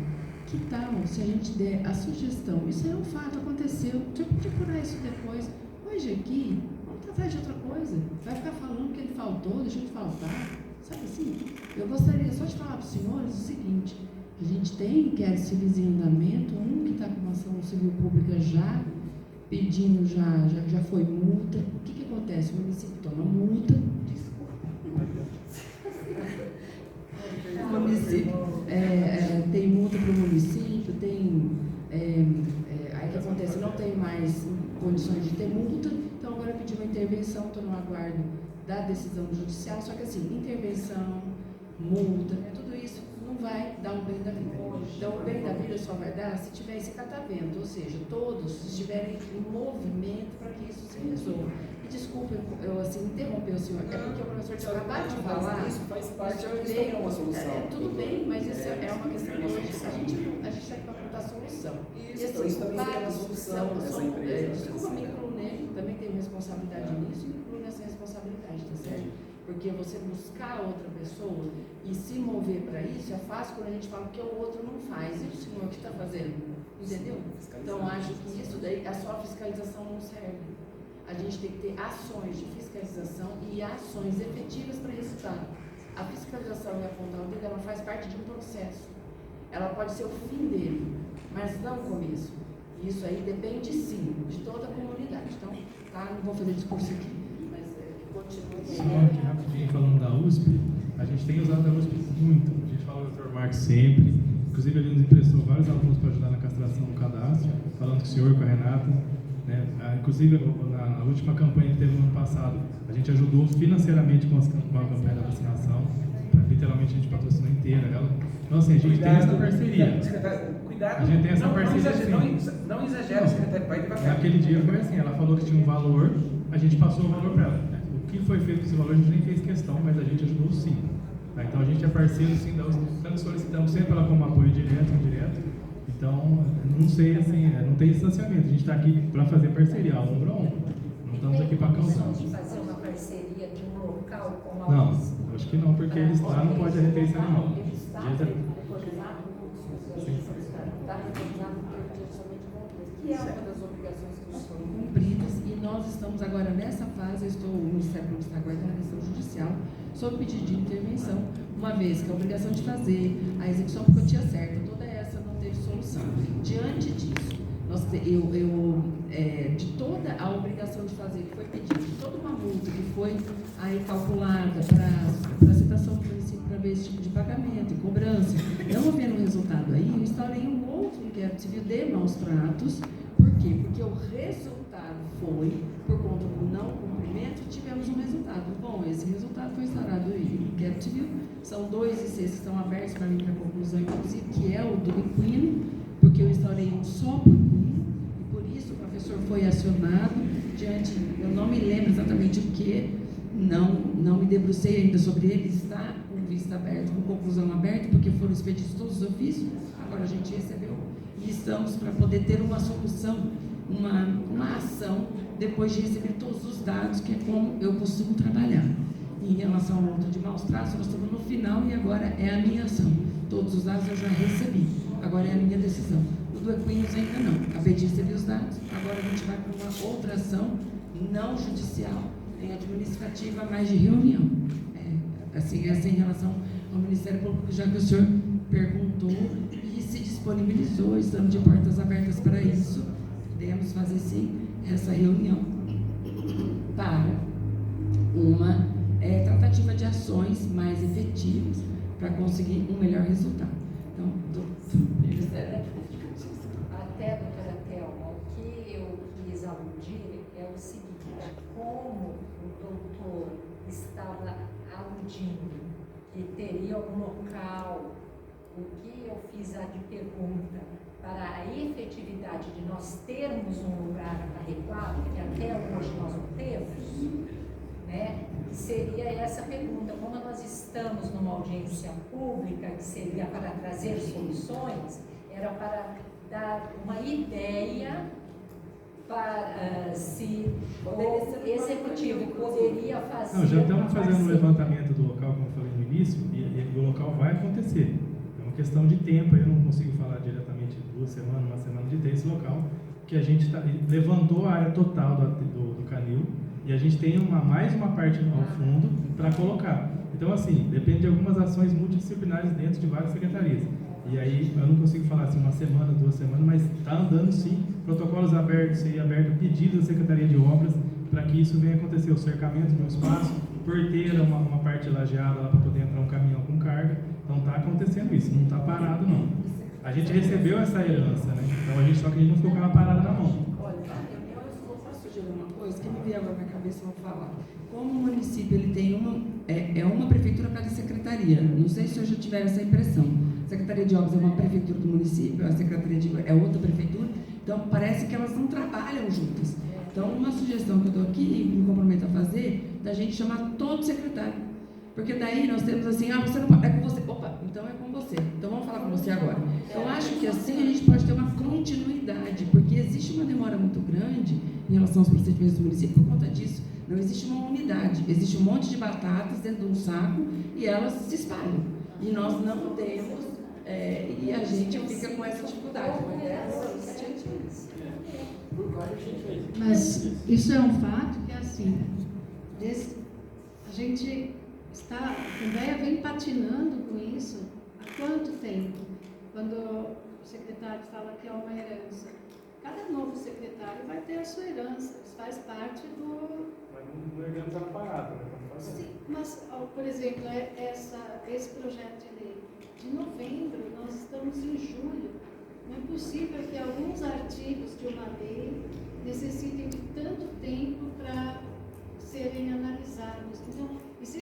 que tal se a gente der a sugestão, isso é um fato, aconteceu, deixa eu procurar isso depois, hoje aqui, vamos tratar de outra coisa, vai ficar falando que ele faltou, deixou de faltar, sabe assim? Eu gostaria só de falar para os senhores o seguinte, a gente tem inquéritos civis em andamento, um que está com uma ação civil pública já, pedindo, já foi multa. O que acontece? O município toma multa, o município tem multa para o município, tem aí o que acontece? Não tem mais condições de ter multa, então agora eu pedi uma intervenção, estou no aguardo da decisão do judiciário, só que assim, intervenção, multa, tudo isso não vai dar um bem da vida. Então, o bem da vida só vai dar se tiver esse catavento, ou seja, todos estiverem em movimento para que isso se resolva. E desculpe eu assim, interromper o senhor, é porque o professor tinha acabado de falar. Isso faz parte o senhor da questão, uma solução. tudo bem, mas isso é uma questão que hoje a gente está aqui para apontar a solução. Isso, e assim, isso também seria uma solução dessa empresa. Desculpa, me incluo nele, também tenho responsabilidade nisso e me incluo nessa responsabilidade, tá certo? Porque você buscar outra pessoa e se mover para isso é fácil quando a gente fala que o outro não faz. E o senhor que está fazendo? Entendeu? Então, acho que isso daí, a só fiscalização não serve. A gente tem que ter ações de fiscalização e ações efetivas para resultado. A fiscalização e a apontar o dedo, ela faz parte de um processo. Ela pode ser o fim dele, mas não o começo. E isso aí depende, sim, de toda a comunidade. Então, tá? Não vou fazer discurso aqui. Só aqui rapidinho falando da USP, a gente tem usado a USP muito, a gente fala do Dr. Marcos sempre, inclusive ele nos emprestou vários alunos para ajudar na castração do cadastro, falando com o senhor, com a Renata, né? Inclusive na última campanha que teve no ano passado, a gente ajudou financeiramente com a campanha da vacinação, literalmente a gente patrocinou inteira ela. Então assim, a gente tem essa parceria. Cuidado, a gente tem essa parceria não exagera, secretário, vai devagar. Naquele dia foi assim, ela falou que tinha um valor, a gente passou o valor para ela. O que foi feito com esse valor a gente nem fez questão, mas a gente ajudou sim. Tá? Então a gente é parceiro sim, tanto solicitamos sempre ela como apoio direto ou indireto. Então, não sei assim, não tem distanciamento. A gente está aqui para fazer parceria, ombro a ombro. Não estamos aqui para causar. De fazer uma parceria de um local com a Não, acho que não, porque eles lá não podem reter esse animal. Que é uma das obrigações que nos foram cumpridas e nós estamos agora nessa fase, o Ministério Público está aguardando a decisão judicial sob pedido de intervenção, uma vez que a obrigação de fazer a execução por quantia certa, toda essa não teve solução. Diante disso, de toda a obrigação de fazer que foi pedida, de toda uma multa que foi aí calculada para a citação do município para ver esse tipo de pagamento e cobrança, não havendo resultado aí, eu instaurei um outro inquérito civil de maus tratos. Por quê? Porque o resultado foi, por conta do não cumprimento, tivemos um resultado. Bom, esse resultado foi instaurado em inquérito civil. São 2 ICs que estão abertos para mim para conclusão, inclusive, que é o do equino, porque eu instaurei um só para o equino, e por isso o professor foi acionado diante, eu não me lembro exatamente o que, não me debrucei ainda sobre ele, está com vista aberta, com conclusão aberta, porque foram expedidos todos os ofícios, agora a gente recebeu, e estamos para poder ter uma solução, uma ação, depois de receber todos os dados, que é como eu costumo trabalhar. Em relação ao outro de maus tratos, nós estamos no final e agora é a minha ação. Todos os dados eu já recebi, agora é a minha decisão. O do equinos ainda não, acabei de receber os dados, agora a gente vai para uma outra ação, não judicial, nem administrativa, mas de reunião. Assim, essa em relação ao Ministério Público, já que o senhor perguntou e se disponibilizou, estamos de portas abertas para isso, podemos fazer sim essa reunião para uma tratativa de ações mais efetivas para conseguir um melhor resultado. Então, até, doutora Thelma, o que eu quis aludir é o seguinte: como o doutor estava aludindo que teria um local, o que eu fiz de pergunta para a efetividade de nós termos um lugar adequado, que até hoje nós não temos, né? Seria essa pergunta: como nós estamos numa audiência pública, que seria para trazer soluções, era para dar uma ideia para se o executivo poderia fazer. Não, já estamos fazendo um levantamento do local, como eu falei no início, e o local vai acontecer. É uma questão de tempo, eu não consigo falar diretamente 2 semanas, uma semana de ter esse local, que a gente levantou a área total do canil, e a gente tem mais uma parte ao fundo para colocar. Então, assim, depende de algumas ações multidisciplinares dentro de várias secretarias. E aí, eu não consigo falar assim, 1 semana, 2 semanas, mas está andando sim, protocolos abertos, seria aberto pedido da Secretaria de Obras para que isso venha acontecer, o cercamento de um espaço, porteira, uma parte lajeada lá para poder entrar um caminhão com carga. Então, está acontecendo isso, não está parado não. A gente recebeu essa herança, né? Então, só que a gente não ficou com ela parada na mão. Olha, eu posso sugerir uma coisa que me veio agora na cabeça, eu vou falar. Como o município ele tem uma prefeitura para cada secretaria, não sei se eu já tiver essa impressão. A Secretaria de Obras é uma prefeitura do município, a Secretaria de é outra prefeitura, então parece que elas não trabalham juntas. Então, uma sugestão que eu dou aqui, me comprometo a fazer, da gente chamar todo secretário. Porque daí nós temos assim, você não pode, é com você. Opa, então é com você. Então vamos falar com você agora. Eu acho que assim a gente pode ter uma continuidade, porque existe uma demora muito grande em relação aos procedimentos do município por conta disso. Não existe uma unidade, existe um monte de batatas dentro de um saco e elas se espalham. E nós não temos, e a gente fica com essa dificuldade. Mas isso é um fato que é assim, a gente está, a Conveia vem patinando com isso há quanto tempo? Quando o secretário fala que é uma herança, cada novo secretário vai ter a sua herança, isso faz parte do... Mas não é herança parada, né? Sim, mas, por exemplo, esse projeto de lei, de novembro, nós estamos em julho, não é possível que alguns artigos de uma lei necessitem de tanto tempo para serem analisados. Então,